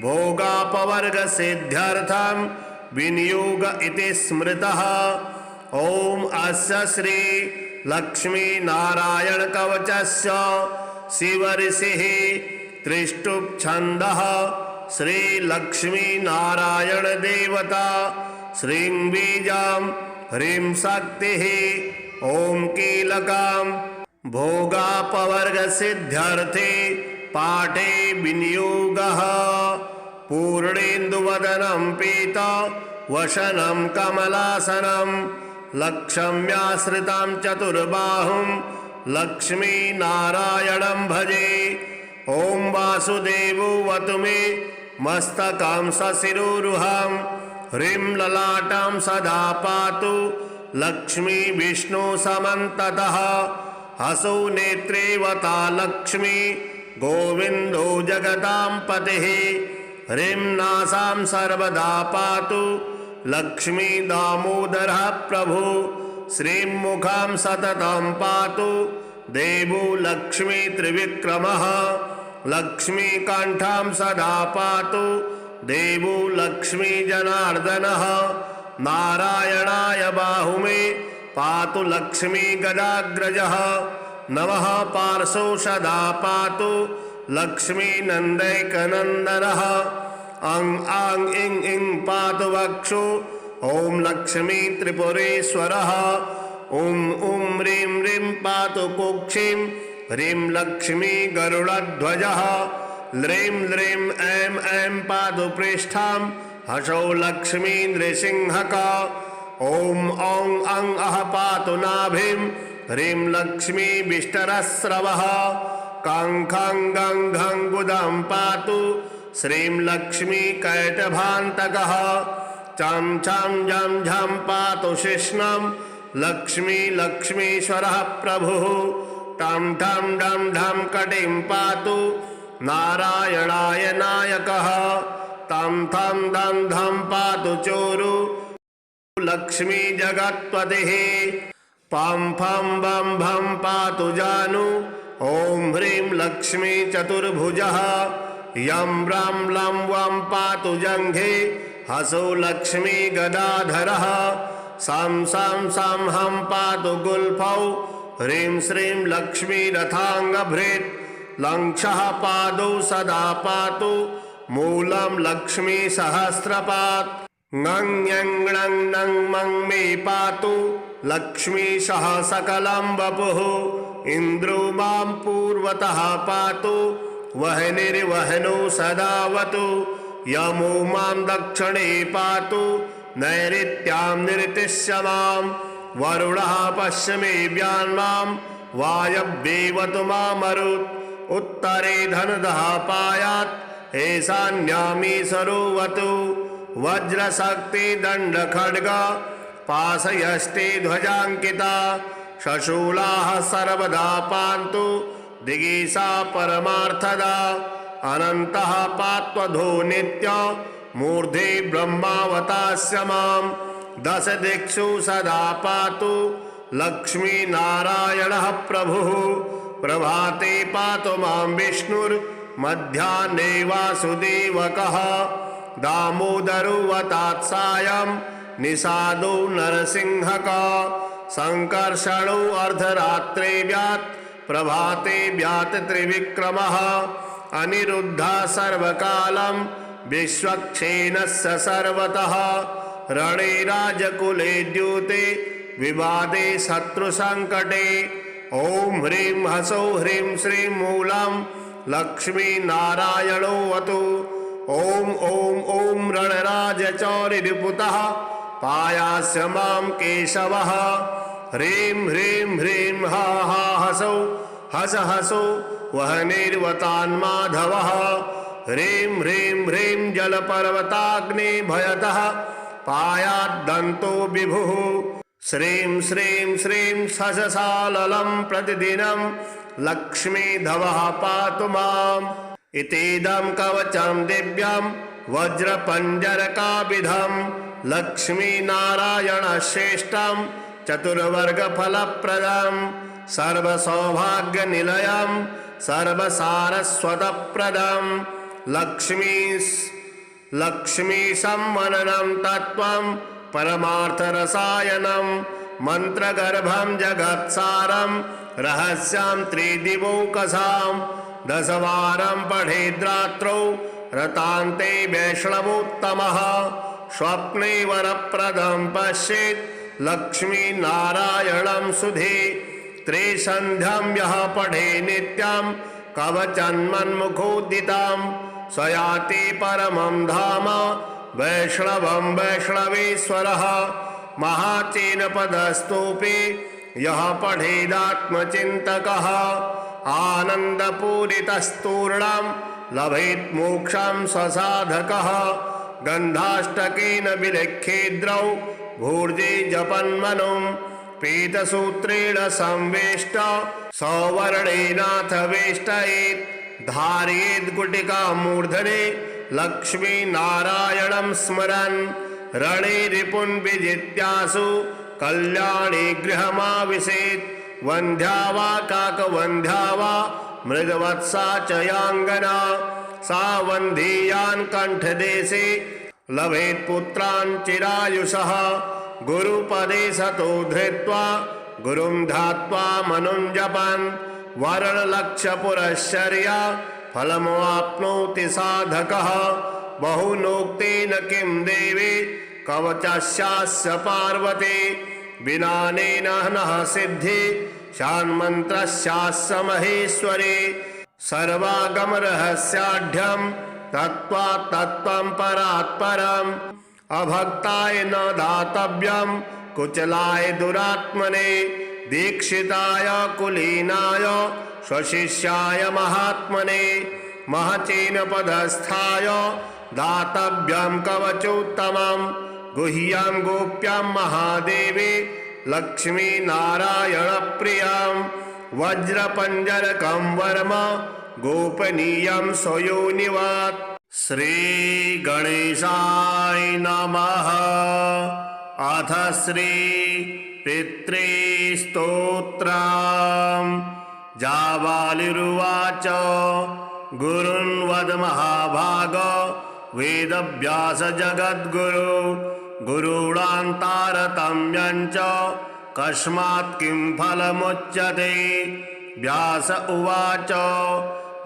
भोगापवर्गसिद्ध्यर्थं विनियोग इति स्मृतः ॐ अस्य श्री लक्ष्मी नारायण कवचस्य शिवऋषिः त्रिष्टुप्छन्दः श्री लक्ष्मी नारायण देवता श्रीं बीजां ह्रीं शक्तिः ॐ कीलकां भोगापवर्गसिद्ध्यर्थे पाठे विनियोगः पूर्णेन्दुवदनं पीता वशनं कमलासनं लक्ष्म्याश्रितां चतुर्बाहुं लक्ष्मी नारायणं भजे ॐ वासुदेवो वतु मे मस्तकं सशिरोरुहं ह्रीं ललाटां सदा पातु लक्ष्मी विष्णु समन्ततः हसौ नेत्रे वता लक्ष्मी गोविन्दो जगतां पतिः ह्रीं नासां सर्वदा पातु लक्ष्मी दामोदरः प्रभु श्रीं मुखां सततं पातु देवो लक्ष्मी त्रिविक्रमः लक्ष्मीकण्ठां सदा पातु देवो लक्ष्मी जनार्दनः नारायणाय बाहुमे पातु लक्ष्मी गदाग्रजः नमः पार्श्वो सदा पातु लक्ष्मी नन्दैकनन्दनः अं आं इं इं पातु वक्षो ॐ लक्ष्मी त्रिपुरेश्वरः ॐ ॐ ह्रीं ह्रीं पातु कुक्षिं ह्रीं लक्ष्मी गरुडध्वजः ल्रीं ल्रीं ऐं ऐं पातु पृष्ठां हसौ लक्ष्मी नृसिंहका ॐ औं अं अः पातु नाभिं ह्रीं लक्ष्मी विष्टरस्रवः कां खां गं घं गुदं पातु श्रीं लक्ष्मी कैटभान्तकः चं छं झं झं पातु शिष्णं लक्ष्मी लक्ष्मीश्वरः प्रभुः टं ठं डं ढं कटिं पातु नारायणाय नायकः तं थं दं धं पातु चोरु लक्ष्मी जगत्पतिः पं फं बं भं पातु जानु ॐ ह्रीं लक्ष्मी चतुर्भुजः यं रं लं वं पातु जङ्घे हसौ लक्ष्मी गदाधरः सं सं सं हं पातु गुल्फौ ह्रीं श्रीं लक्ष्मी रथाङ्गभृत् लङ्क्षः पादौ सदा पातु मूलं लक्ष्मी सहस्रपात् ङं ञं णं नं मं मे पातु लक्ष्मी सह सकलं वपुः इन्द्रो मां पूर्वतः पातु वह्निर्वह्नौ सदावतु यमो मां दक्षिणे पातु नैऋत्यां निरतिश्च मां वरुणः पश्चिमे व्यान्मां वायव्येवतु मामरुत् उत्तरे धनदः पायात् ईशान्यामी सरोवतु वज्रशक्ति दंड खड्ग पाशयष्टि ध्वजांकिता शशूलाः सर्वदा पान्तु दिगीसा परमार्थदा अनन्तः पात्वधो नित्य मूर्धे ब्रह्मावतास्य मां दश दिक्षु सदा पातु लक्ष्मी नारायणः प्रभुः प्रभाते पातु मां विष्णुर्मध्याह्ने वासुदेवकः दामोदरोऽवतात्सायं निषादो नरसिंहका संकर्षणो अर्धरात्रे व्यात् प्रभाते व्यात् त्रिविक्रमः अनिरुद्धः सर्वकालं विश्वक्षेणस्य सर्वतः रणे राजकुले द्यूते विवादे शत्रुसङ्कटे ॐ ह्रीं हसौ ह्रीं श्रीं मूलं लक्ष्मी नारायणोऽवतु ॐ ॐ ॐ रणराजचौरिरिपुतः पायास्य मां केशवः ह्रीं ह्रीं ह्रीं हा हा हसौ हस हसौ वह्निर्वतान्माधवः ह्रीं ह्रीं ह्रीं जलपर्वताग्नि भयतः पायाद्दन्तो विभुः श्रीं श्रीं श्रीं सशसाललं प्रतिदिनं लक्ष्मीधवः पातु माम् इतीदं कवचं दिव्यं वज्रपञ्जरकाविधं लक्ष्मीनारायणश्रेष्ठं चतुर्वर्गफलप्रदं सर्वसौभाग्यनिलयं सर्वसारस्वतप्रदं लक्ष्मीसंवननं तत्त्वं परमार्थरसायनं मन्त्रगर्भं जगत्सारं रहस्यं त्रिदिवौकसां दशवारं पठेद्रात्रौ रतान्ते वैष्णवोत्तमः स्वप्ने वरप्रदं पश्येत् लक्ष्मीनारायणं सुधे त्रिसन्ध्यं यः पठे नित्यं कवचन्मन्मुखोदितं स याति परमं धाम वैष्णवं वैष्णवेश्वरः महाचीनपदस्तोऽपि यः पठेदात्मचिन्तकः आनन्दपूरितस्तूर्णं लभेत् मोक्षं स्वसाधकः गन्धाष्टकेन विलिख्येद्रौ भूर्जे जपन्मनुं पीतसूत्रेण संवेष्ट सौवर्णेनाथ वेष्टयेत् धारयेत् गुटिकां मूर्धने लक्ष्मीनारायणं स्मरन् रणे रिपुन् विजित्यासु कल्याणे गृहमाविशेत् वन्ध्या वा काकवन्ध्या वा मृगवत्सा च याङ्गना सा वन्धीयान् कण्ठदेशे लभेत् पुत्रान् चिरायुषः गुरुपदे सतो धृत्वा गुरुं ध्यात्वा मनुं जपन् वर्णलक्षपुरश्चर्या फलमवाप्नोति साधकः बहुनोक्तेन किं देवी कवचस्यास्य पार्वती विनानेन नः सिद्धि शान्मन्त्रस्यास्य महेश्वरी सर्वागमरहस्याढ्यं तत्त्वात् तत्त्वं परात् परं अभक्ताय न दातव्यं कुचलाय दुरात्मने दीक्षिताय कुलीनाय स्वशिष्याय महात्मने महचेन पदस्थाय दातव्यं कवचोत्तमं गुह्यं गोप्यं महादेवे लक्ष्मी नारायण प्रियं वज्रपंजरकं वर्म गोपनीयं स्वयोनिवत्। श्री गणेशाय नमः। अथ श्री पितृस्तोत्रम्। जाबालिरुवाच गुरुन्वद महाभाग वेदव्यास जगद्गुरु गुरूणान्तारतम्यं च कस्मात् किं फलमुच्यते। व्यास उवाच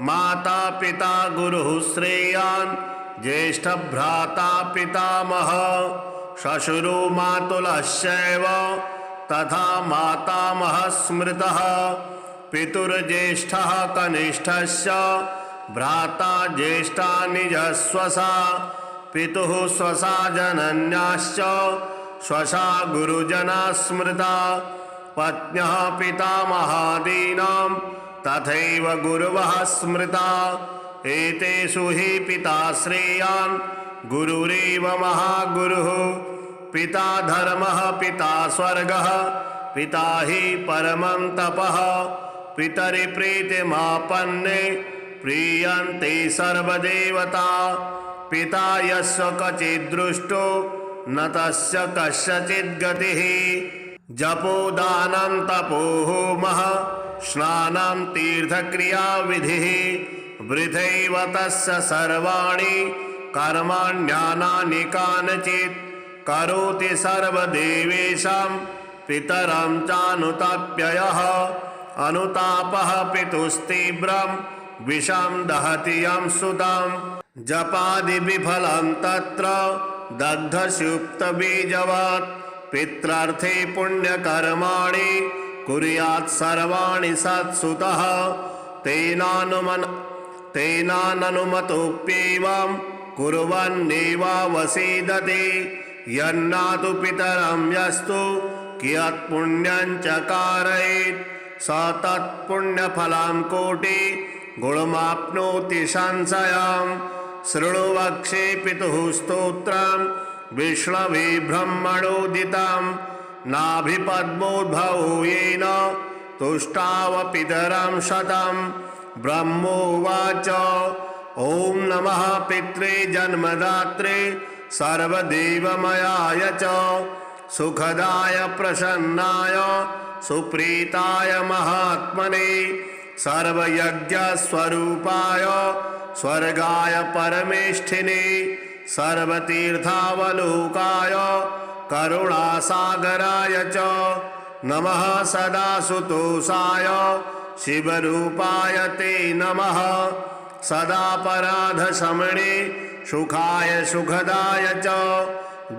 माता पिता गुरुः श्रेयान् ज्येष्ठभ्राता पितामह श्वशुरो मातुलश्चैव तथा मातामहः स्मृतः पितुर्ज्येष्ठः कनिष्ठश्च भ्राता ज्येष्ठा निजस्वसा पितुः स्वसा जनन्याश्च स्वसा गुरुजना स्मृता पत्न्यः पितामहादीनां तथैव गुरवः स्मृता एतेषु हि पिता श्रेयान् गुरुरेव महागुरुः पिता धर्मः पिता स्वर्गः पिता हि परमं तपः पितरि प्रीतिमापन्ने प्रीयन्ते सर्वदेवता पिता यस्य क्वचिद्दृष्टो न तस्य कस्यचित् गतिः जपोदानं तपो होमः स्नानं तीर्थक्रियाविधिः वृथैव तस्य सर्वाणि कर्माण्यनानि कानचित् करोति सर्वदेवेषां पितरं चानुताप्ययः अनुतापः पितुस्तीव्रं विषं दहति यं सुतं जपादि विफलं तत्र दग्धसुप्तबीजवत् पित्रार्थे पुण्यकर्माणि कुर्यात् सर्वाणि सत्सुतः तेनानुमतोऽप्येवं कुर्वन्नेवावसीदते यन्नातु पितरं यस्तु कियत्पुण्यं च कारयेत् स तत्पुण्यफलं कोटि गुणमाप्नोति संशयम् शृणु वक्षे पितुः स्तोत्रं विष्णवे ब्रह्मणोदितं नाभिपद्मोद्भवो येन तुष्टाव पितरं शतं ब्रह्मोवाच ॐ नमः पित्रे जन्मदात्रे सर्वदेवमयाय च सुखदाय प्रसन्नाय सुप्रीताय महात्मने सर्वयज्ञस्वरूपाय स्वर्गाय परमेष्ठिने सर्वतीर्थावलोकाय करुणासागराय च नमः सदा सुतोषाय शिवरूपाय ते नमः सदा पराधशमने सुखाय सुखदाय च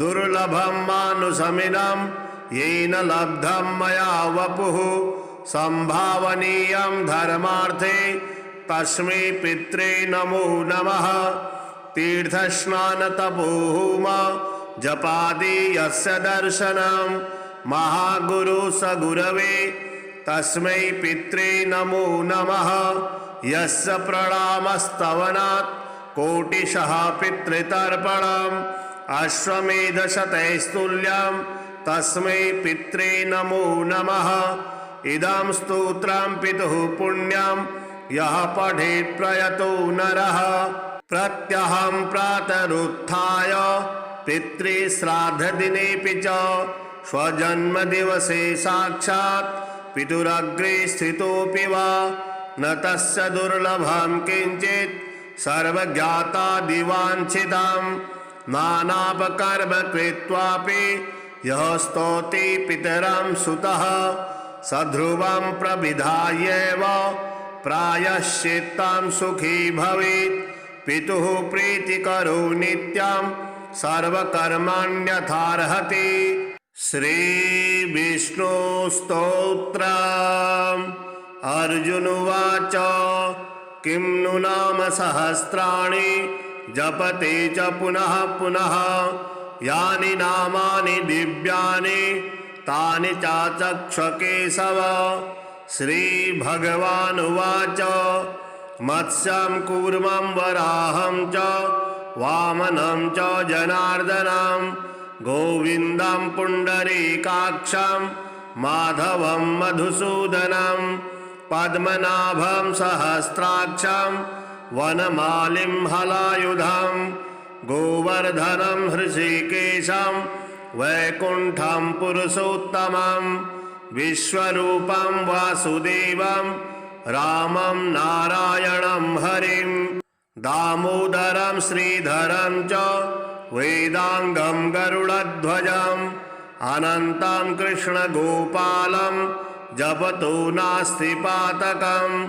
दुर्लभं मानुषमिदं येन लब्धं मया वपुः संभावनीयं धर्मार्थे तस्मै पित्रे नमो नमः तीर्थस्नानतपोहोम जपादि यस्य दर्शनं महागुरु स गुरवे तस्मै पित्रे नमो नमः यस्य प्रणामस्तवनात् कोटिशः पितृतर्पणम् अश्वमेधशतैस्तुल्यं तस्मै पित्रे नमो नमः इदं स्तोत्रं पितुः पुण्यं यः पठेत् प्रयतो नरः प्रत्यहं प्रातरुत्थाय पितृश्राद्धदिनेऽपि च स्वजन्मदिवसे साक्षात् पितुरग्रे स्थितोऽपि वा न तस्य दुर्लभं किञ्चित् सर्वज्ञातादिवाञ्छितं नानापकर्म कृत्वापि यः स्तौति पितरं सुतः सध्रुवं प्रविधायैव प्रायश्चित्तं सुखी भवेत् पितुः प्रीतिकरो नित्यं सर्वकर्माण्यथार्हति। श्री विष्णु स्तोत्रम्। अर्जुन उवाच किं नु नाम सहस्राणि जपते च पुनः पुनः यानि नामानि दिव्यानि तानि चाचक्ष केशव। श्रीभगवानुवाच मत्स्यं कूर्मं वराहं च वामनं च जनार्दनं गोविन्दं पुण्डरीकाक्षं माधवं मधुसूदनं पद्मनाभं सहस्राक्षं वनमालिं हलायुधं गोवर्धनं हृषीकेशं वैकुण्ठं पुरुषोत्तमं विश्वरूपं वासुदेवं रामं नारायणं हरिं दामोदरं श्रीधरं च वेदांगं गरुडध्वजम् अनन्तं कृष्णगोपालं जपतो नास्ति पातकम्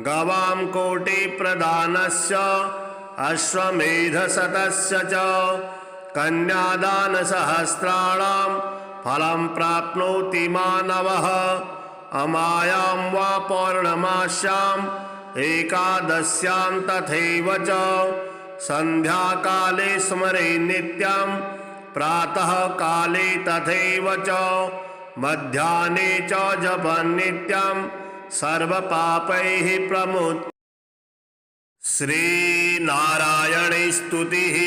गवां कोटिप्रदानस्य अश्वमेधशतस्य च कन्यादानसहस्राणां फलं प्राप्नोति मानवः अमायां वा पौर्णमास्याम् एकादश्यां तथैव च सन्ध्याकाले स्मरे नित्यं प्रातः काले तथैव च मध्याह्ने च जपन् नित्यं सर्वपापैः प्रमुच्यते। श्रीनारायणे स्तुतिः।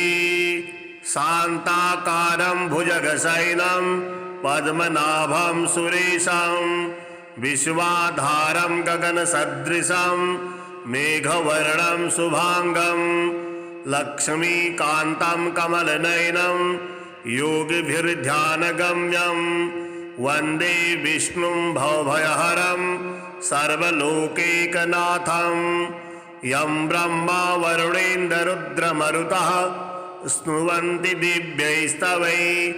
शान्ताकारं भुजगशयनं पद्मनाभं सुरेशं विश्वाधारं गगनसदृशं मेघवर्णं शुभांगं लक्ष्मीकान्तं कमलनयनं योगिभिर्ध्यानगम्यं वन्दे विष्णुं भवभयहरं सर्वलोकैकनाथं यं ब्रह्मा वरुणेन्द्ररुद्रमरुतः स्तुवन्ति दिव्यैस्तवैः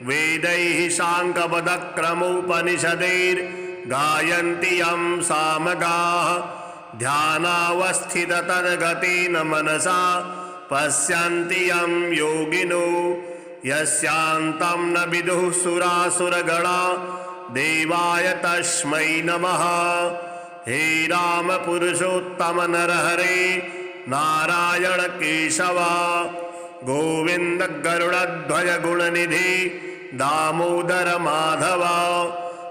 वेदैः साङ्गपदक्रमोपनिषदैर्गायन्ति यं सामगाः ध्यानावस्थिततद्गतेन मनसा पश्यन्ति यं योगिनो यस्यान्तं न विदुः सुरासुरगणा देवाय तस्मै नमः। हे राम पुरुषोत्तम नरहरे नारायण केशव गोविंद गरुड़ध्वज गुणनिधि दामोदर माधव।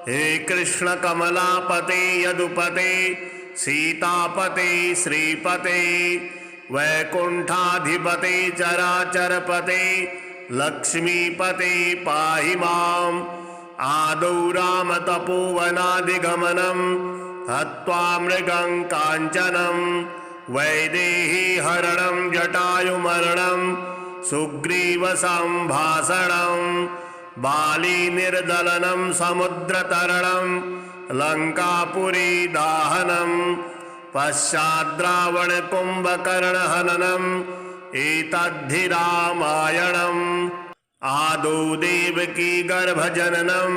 हे कृष्ण कमलापते यदुपते सीतापते श्रीपते वैकुंठाधिपते चराचरपते लक्ष्मीपते पाहि माम्। आदौ राम तपोवनादिगमनं हत्वा मृगं काञ्चनं वैदेही हरणं जटायुमरणं सुग्रीवसंभाषणं बाली निर्दलनं समुद्रतरणं लंकापुरी दाहनं पश्चाद्रावणकुम्भकर्णहननं एतद्धि रामायणम्। आदौ देवकी गर्भजननं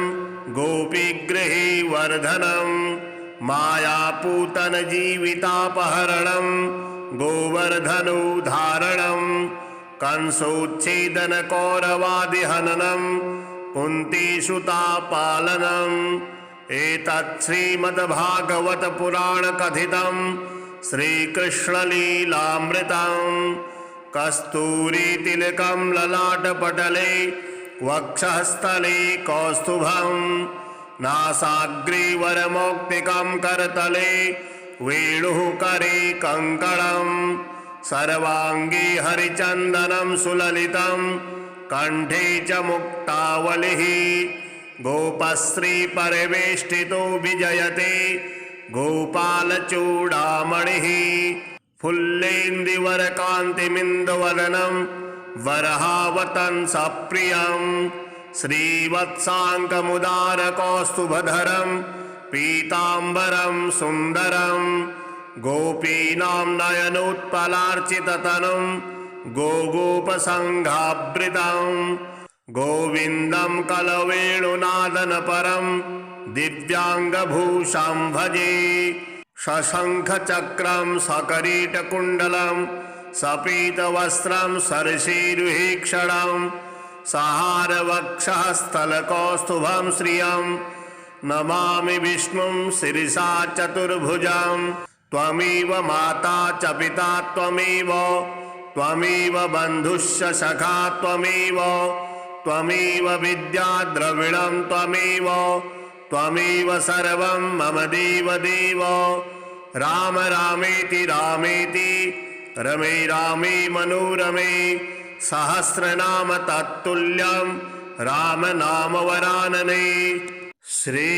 गोपीगृहे वर्धनं मायापूतन जीवितापहरणं गोवर्धनोद्धारणं कंसोच्छेदन कौरवादिहननं कुन्तीसुतापालनम्। एतत् श्रीमद्भागवत पुराण कथितं श्रीकृष्णलीलामृतम्। कस्तूरीतिलकं ललाटपटले वक्षःस्थले कौस्तुभं नासाग्रे वरमौक्तिकं करतले वेणुः करे कङ्कणं सर्वाङ्गे हरिचन्दनं सुललितं कंठे च मुक्तावलिः गोपश्रीपरिवेष्टितो विजयते गोपालचूडामणिः। फुल्लेन्दुवरकान्तिमिन्दवदनं वरहावतंसप्रियं श्रीवत्साङ्कमुदारकौस्तुभधरं पीताम्बरं सुन्दरं गोपीनां नयनोत्पलार्चिततनुं गोगोपसङ्घावृतं गोविन्दं कलवेणुनादनपरं दिव्याङ्गभूषां भजे। शशंखचक्रं सकरीटकुण्डलं सपीतवस्त्रं सरसीरुहीक्षणं सहारवक्षःस्थलकौस्तुभं श्रियं नमामि विष्णुं शिरसा चतुर्भुजं। त्वमेव माता च पिता त्वमेव त्वमेव बन्धुश्च सखा त्वमेव त्वमेव विद्या द्रविणं त्वमेव सर्वं मम देव देव। राम रामेति रामेति रमे रामे मनोरमे सहस्रनाम तत्तुल्यं राम नाम वरानने। श्री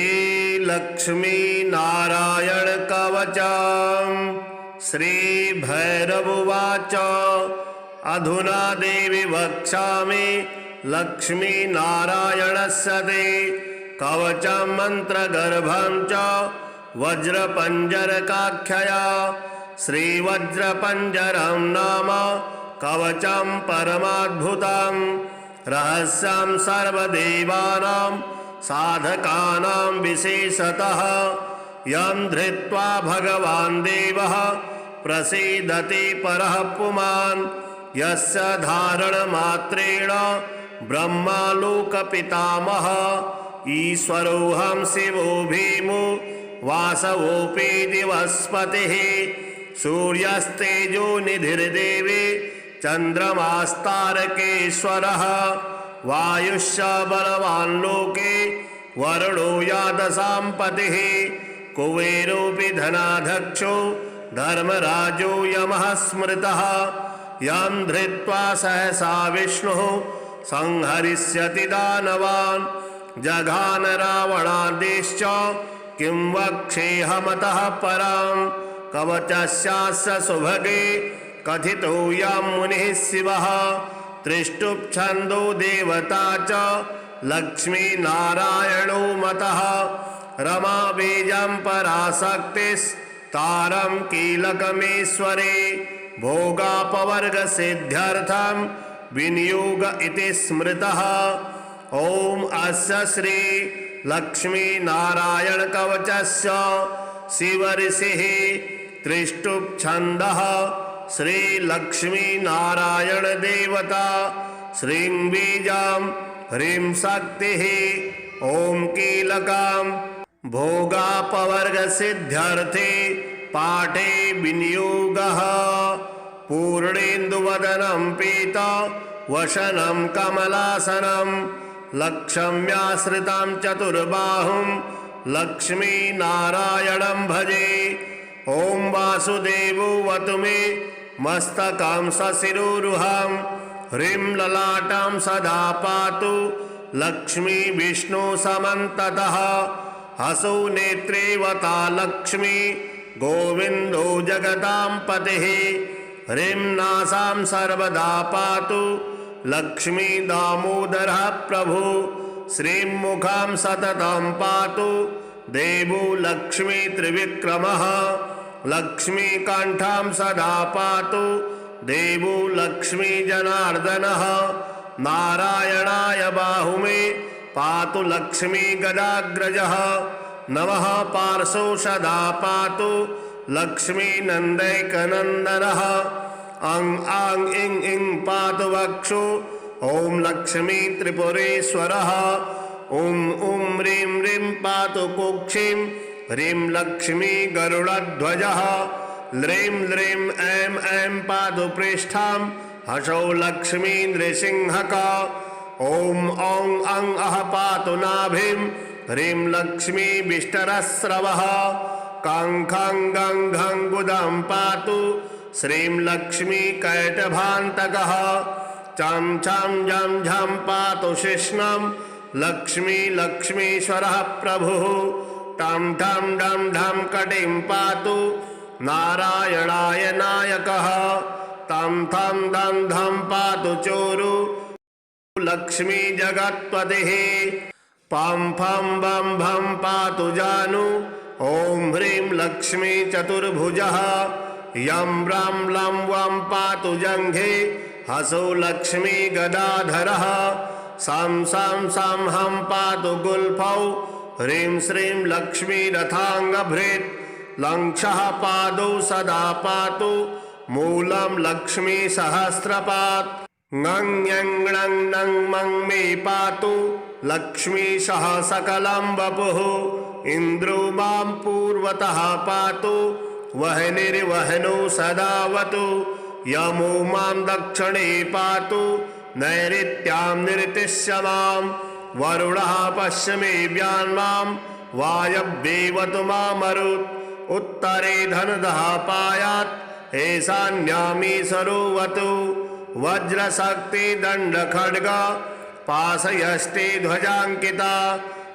लक्ष्मी नारायण कवचम्। श्री भैरवुवाच अधुना देवी वक्ष्यामि लक्ष्मी नारायणस्य ते कवचं मन्त्रगर्भं च वज्रपञ्जरकाख्यया। श्रीवज्रपञ्जरं नाम कवचं परमाद्भुतं रहस्यं सर्वदेवानां साधकानां विशेषतः यं धृत्वा भगवान् देवः प्रसीदति परः पुमान्। यस्य धारणमात्रेण ब्रह्मालोकपितामहः ईश्वरोऽहं शिवो भीमो वासवोऽपि दिवस्पतिः। सूर्यस्तेजो निधिर्देवी चन्द्रमास्तारकेश्वरः वायुश्च बलवान् लोके वरुणो यादसाम्पतिः। कुबेरोऽपि धनाध्यक्षो धर्मराजो यमः स्मृतः यं धृत्वा सहसा विष्णुः संहरिष्यति दानवान्। जघान रावणादेश्च किं वक्ष्येऽहमतः परां कवचस्यास्य सुभगे कथितो यं मुनिः शिवः। त्रिष्टुप्छन्दो देवता च लक्ष्मी नारायणो मतः रमा बीजं पराशक्तिस्तारं कीलकमेश्वरे भोगापवर्गसिद्ध्यर्थं विनियोग इति स्मृतः। ॐ अस्य श्री लक्ष्मी नारायण कवचस्य शिवऋषिः त्रिष्टुप्छन्दः श्री लक्ष्मी नारायण देवता श्रीं बीजां ह्रीं शक्तिः ॐ कीलकां भोगापवर्गसिद्ध्यर्थे पाठे विनियोगः। पूर्णेन्दुवदनं पीतवसनं कमलासनं लक्ष्म्याश्रितां चतुर्बाहुं लक्ष्मीनारायणं भजे। ॐ वासुदेवोऽवतु मे मस्तकं सशिरोरुहं ह्रीं ललाटां सदा पातु लक्ष्मी विष्णु समन्ततः। हसौ नेत्रेवता लक्ष्मी गोविन्दो जगतां पतिः ह्रीं नासां सर्वदा पातु लक्ष्मी दामोदरः प्रभु। श्रीं मुखां सततं पातु देवो लक्ष्मी त्रिविक्रमः लक्ष्मीकण्ठां सदा पातु देवो लक्ष्मी जनार्दनः। नारायणाय बाहुमे पातु लक्ष्मी गदाग्रजः नमः पार्श्वो सदा पातु लक्ष्मी नन्दैकनन्दनः। अं आं इं इं पातु वक्षो ॐ लक्ष्मी त्रिपुरेश्वरः। ॐ ॐ ह्रीं ह्रीं पातु कुक्षिं ह्रीं लक्ष्मी गरुडध्वजः। ह्रीं ह्रीं ऐं ऐं पातु पृष्ठां हसौ लक्ष्मी नृसिंहका। ॐ औं अं अः पातु नाभिं ह्रीं लक्ष्मी विष्टरस्रवः। कां खां गं घं गुदं पातु श्रीं लक्ष्मी कैटभान्तकः। चं छं झं झं पातु शिश्नं लक्ष्मी लक्ष्मीश्वरः प्रभुः। टं ठं ढं ढं कटिं पातु नारायणाय नायकः। तं थं दं धं पातु चोरु लक्ष्मी जगत्पतिः। पं फं बं भं पातु जानु ॐ ह्रीं लक्ष्मी चतुर्भुजः। यं ब्रं लं वं पातु जङ्घे हसौ लक्ष्मी गदाधरः। सं सं सं हं पातु गुल्फौ ह्रीं श्रीं लक्ष्मी रथाङ्गभृत्। लङ्क्षः पादौ सदा पातु मूलं लक्ष्मी सहस्रपात्। ङं ञं णं नं मं मे पातु लक्ष्मी सह सकलं वपुः। इन्द्रो मां पूर्वतः पातु वह्निर्वह्नौ सदावतु। यमो मां दक्षिणे पातु नैऋत्यां निरतिश्य मां वरुणः पश्चिमेव्यान्मां वायव्येवतु मामरुत् उत्तरे धनुधः पायात् ईशान्यामीशरुवतु वज्रशक्ति दण्डखड्ग पाशयष्टि ध्वजाङ्किता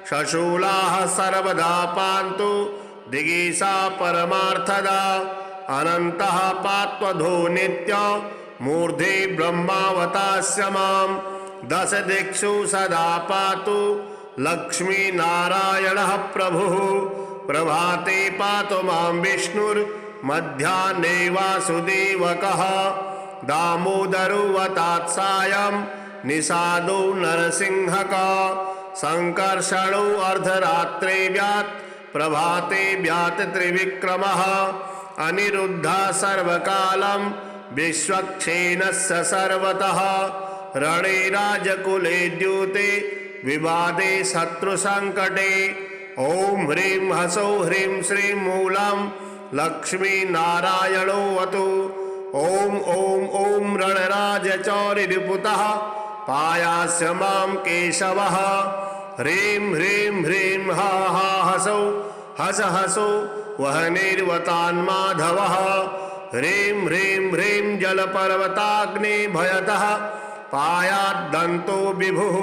शशूलाः सर्वदा पान्तु दिगीषा परमार्थदा अनन्तः पात्वधो नित्य मूर्धे ब्रह्मावतास्य मां दश दिक्षु सदा पातु लक्ष्मीनारायणः प्रभुः प्रभाते पातु मां विष्णुर्मध्याह्ने वासुदेवकः दामोदरोऽवतात् सायं निषादो नरसिंहकः संकर्षणो अर्धरात्रे व्यात् प्रभाते व्यात् त्रिविक्रमः अनिरुद्धः सर्वकालं विश्वक्षेणस्य सर्वतः रणे राजकुले द्यूते विवादे शत्रुसङ्कटे ॐ ह्रीं ह्सौः ह्रीं श्रीं मूलं लक्ष्मीनारायणोऽवतु ॐ ॐ ॐ रणराजचौरिरिपुतः पायास्य मां केशवः ह्रीं ह्रीं ह्रीं हा हा हसौ हस हसौ वह्निर्वतान्माधवः ह्रीं ह्रीं ह्रीं जलपर्वताग्नि भयतः पायाद्दन्तो विभुः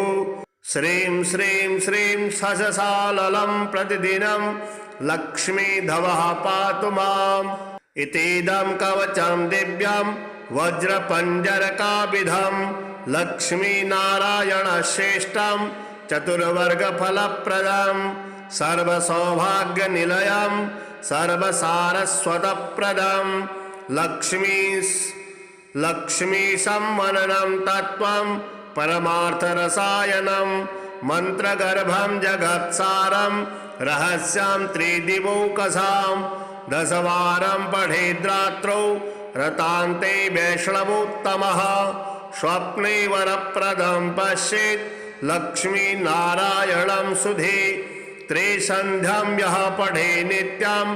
श्रीं श्रीं श्रीं सशसाललं प्रतिदिनं लक्ष्मीधवः पातु माम् इतीदं कवचं दिव्यं वज्रपञ्जरकाविधं लक्ष्मीनारायणश्रेष्ठं चतुर्वर्गफलप्रदं सर्वसौभाग्यनिलयं सर्वसारस्वतप्रदं लक्ष्मीसंवननं तत्त्वं परमार्थरसायनं मन्त्रगर्भं जगत्सारं रहस्यं त्रिदिवौकसां दशवारं पठेद्रात्रौ रतान्ते वैष्णवोत्तमः स्वप्ने वरप्रदं पश्येत् लक्ष्मीनारायणं सुधे त्रिसन्ध्यं यः पठे नित्यं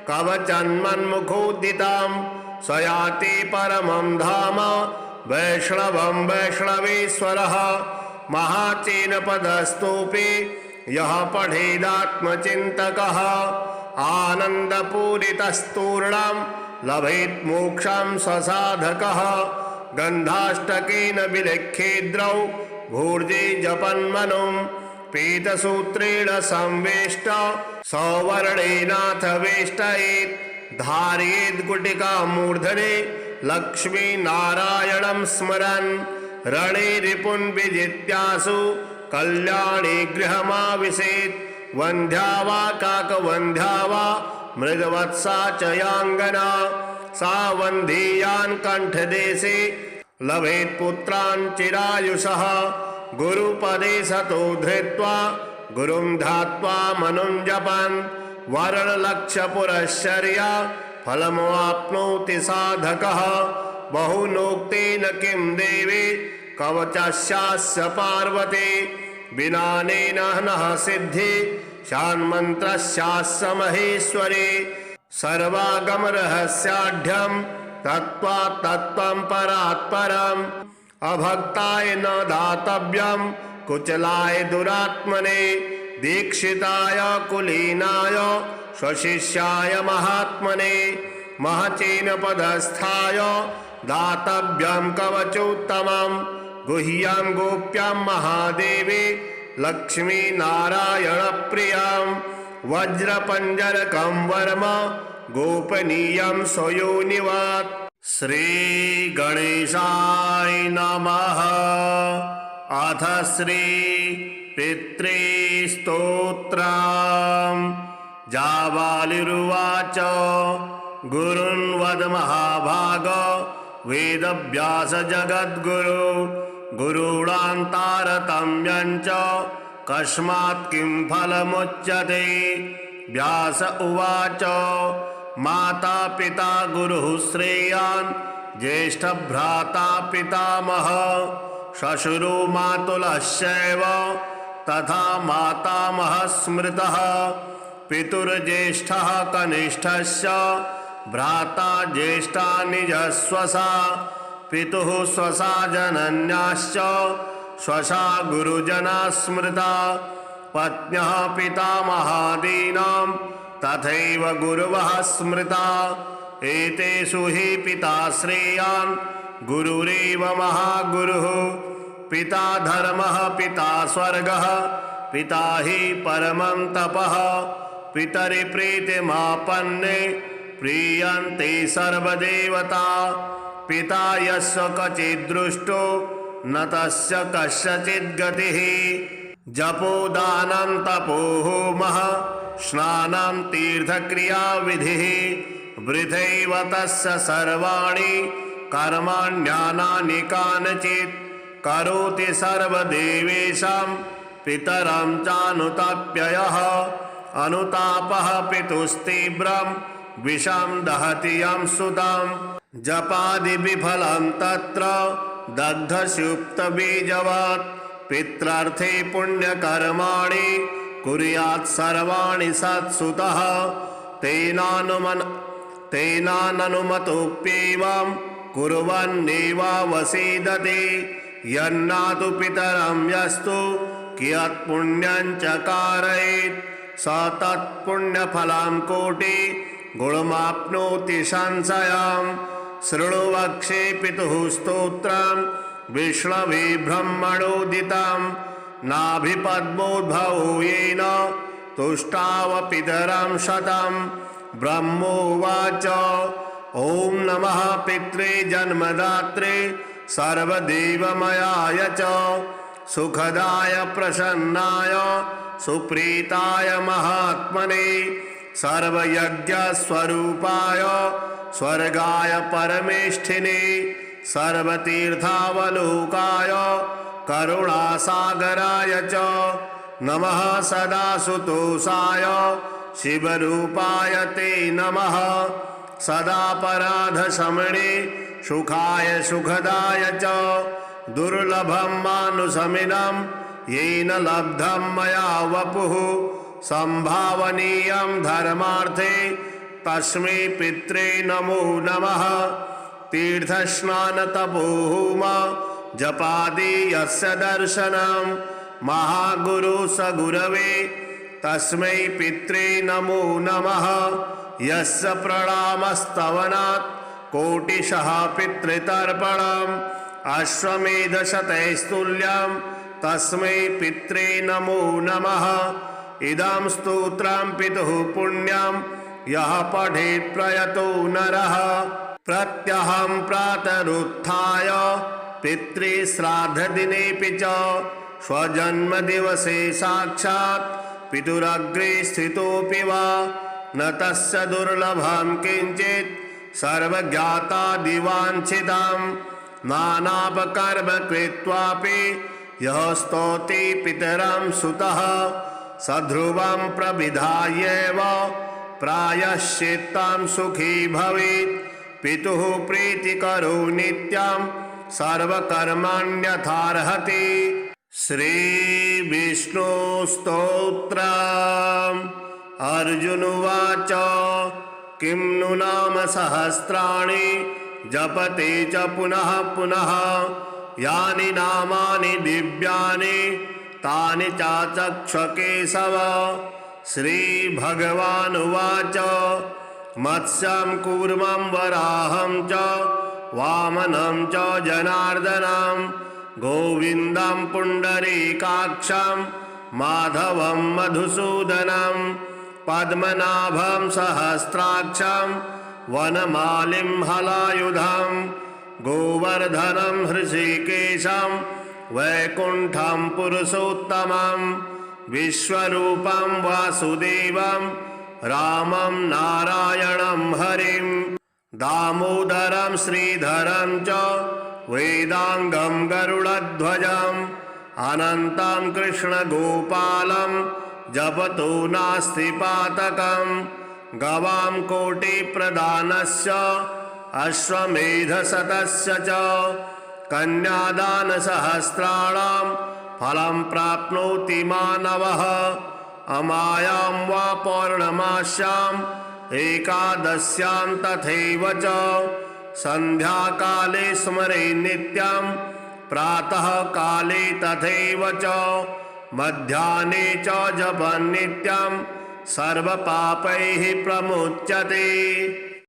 कवचन्मन्मुखोदितां स याति परमं धाम वैष्णवं वैष्णवेश्वरः महाचीनपदस्तोऽपि यः पठेदात्मचिन्तकः आनन्दपूरितस्तूर्णं लभेत् मोक्षं ससाधकः गन्धाष्टकेन विलिख्येद्रौ भूर्जे जपन्मनुं पीतसूत्रेण संवेष्ट सौवर्णेनाथ वेष्टयेत् धारयेद् गुटिकां मूर्धने लक्ष्मीनारायणं स्मरन् रणे रिपुन् विजित्यासु कल्याणे गृहमाविशेत् वन्ध्या वा काकवन्ध्या वा मृगवत्सा च याङ्गना सा वन्धीयान् कण्ठदेशे लभेत् पुत्रान् चिरायुषः गुरुपदे सतो धृत्वा गुरुं ध्यात्वा मनुं जपन् वर्णलक्षपुरश्चर्या फलमवाप्नोति साधकः बहुनोक्तेन किं देवी कवचस्यास्य पार्वती विनानेन नः सिद्धि शान्मन्त्रस्यास्य महेश्वरी सर्वागमरहस्याढ्यं तत्त्वात् तत्त्वं परात् परम् अभक्ताय न दातव्यं कुचलाय दुरात्मने दीक्षिताय कुलीनाय स्वशिष्याय महात्मने महचीनपदस्थाय दातव्यं कवचोत्तमं गुह्यं गोप्यं महादेवी लक्ष्मीनारायणप्रियं वज्रपञ्जरकं वर्म गोपनीयं स्वयोनिवत् श्रीगणेशाय नमः। अथ श्री पितृस्तोत्रम् जाबालिरुवाच गुरुन् वद महाभाग वेदव्यास जगद्गुरु गुरूणां तारतम्यं च कस्मात् किं फलमुच्यते। व्यास उवाच माता पिता गुरुः श्रेयान् ज्येष्ठभ्राता पितामह श्वशुरो मातुलश्चैव तथा मातामहः स्मृतः पितुर्ज्येष्ठः कनिष्ठस्य भ्राता ज्येष्ठा निजस्वसा पितुः स्वसा जनन्याश्च स्वसा गुरुजना स्मृता पत्न्यः पितामहादीनां तथैव गुरवः स्मृता एतेषु हि पिता श्रेयान् गुरुरेव महागुरुः पिता धर्मः पिता स्वर्गः पिता हि परमं तपः पितरि प्रीतिमापन्ने प्रीयन्ते सर्वदेवता पिता यस्य कचिद्दृष्टो न तस्य कस्यचित् गतिः जपोदानं तपो होमः स्नानं तीर्थक्रियाविधिः वृथैव तस्य सर्वाणि कर्माण्यानानि कानचित् करोति सर्वदेवेषां पितरं चानुताप्ययः अनुतापः पितुस्तीव्रं विषं दहति यं सुतं जपादिविफलं तत्र दग्धस्युक्तबीजवत् पित्रार्थे पुण्यकर्माणि कुर्यात् सर्वाणि सत्सुतः तेनानुमतोऽप्येवं कुर्वन्नेवावसीदते यन्नातु पितरं यस्तु कियत्पुण्यं च कारयेत् स तत्पुण्यफलं कोटि गुणमाप्नोति संशयम् शृणु वक्षे पितुः स्तोत्रं विष्णवे ब्रह्मणोदितं नाभिपद्मोद्भवो येन तुष्टाव पितरं शतं ब्रह्मोवाच ॐ नमः पित्रे जन्मदात्रे सर्वदेवमयाय च सुखदाय प्रसन्नाय सुप्रीताय महात्मने सर्वयज्ञस्वरूपाय स्वर्गाय परमेष्ठिने सर्वतीर्थावलोकाय करुणासागराय च नमः सदा सुतोषाय शिवरूपाय ते नमः सदा पराधशमने सुखाय सुखदाय च दुर्लभं मानुषमिनं येन लब्धं मया वपुः संभावनीयं धर्मार्थे तस्मै पित्रे नमो नमः तीर्थस्नानतपोहोम जपादि यस्य दर्शनं महागुरु स गुरवे तस्मै पित्रे नमो नमः यस्य प्रणामस्तवनात् कोटिशः पितृतर्पणम् अश्वमेधशतैस्तुल्यं तस्मै पित्रे नमो नमः इदं स्तोत्रं पितुः पुण्यं यः पठेत् प्रयतो नरः प्रत्यहं प्रातरुत्थाय पितृश्राद्धदिनेऽपि च स्वजन्मदिवसे साक्षात् पितुरग्रे स्थितोऽपि वा न तस्य दुर्लभं किञ्चित् सर्वज्ञातादिवाञ्छितं नानापकर्म कृत्वापि यः स्तौति पितरं सुतः सध्रुवं प्रविधायैव प्रायश्चित्तं सुखी भवेत् पितुः प्रीतिकरो नित्यं सर्वकर्माण्यथार्हति श्रीविष्णुस्तोत्रम् अर्जुन उवाच किं नु नाम सहस्राणि जपते च पुनः पुनः यानि नामानि दिव्यानि तानि चाचक्ष केशव श्रीभगवानुवाच मत्स्यं कूर्मं वराहं च वामनं च जनार्दनं गोविन्दं पुण्डरीकाक्षं माधवं मधुसूदनं पद्मनाभं सहस्राक्षं वनमालिं हलायुधं गोवर्धनं हृषीकेशं वैकुण्ठं पुरुषोत्तमं विश्वरूपं वासुदेवं रामं नारायणं हरिं दामोदरं श्रीधरं च वेदांगं गरुडध्वजम् अनन्तं कृष्णगोपालं जपतो नास्ति पातकं गवां कोटिप्रदानस्य अश्वमेधशतस्य च कन्यादानसहस्राणां फलं प्राप्नोति मानवः अमायां वा पौर्णमास्याम् एकादश्यां तथैव च संध्याकाले स्मरे नित्यं प्रातः काले तथैव च मध्याह्ने च जपन् नित्यं सर्वपापैः प्रमुच्यते।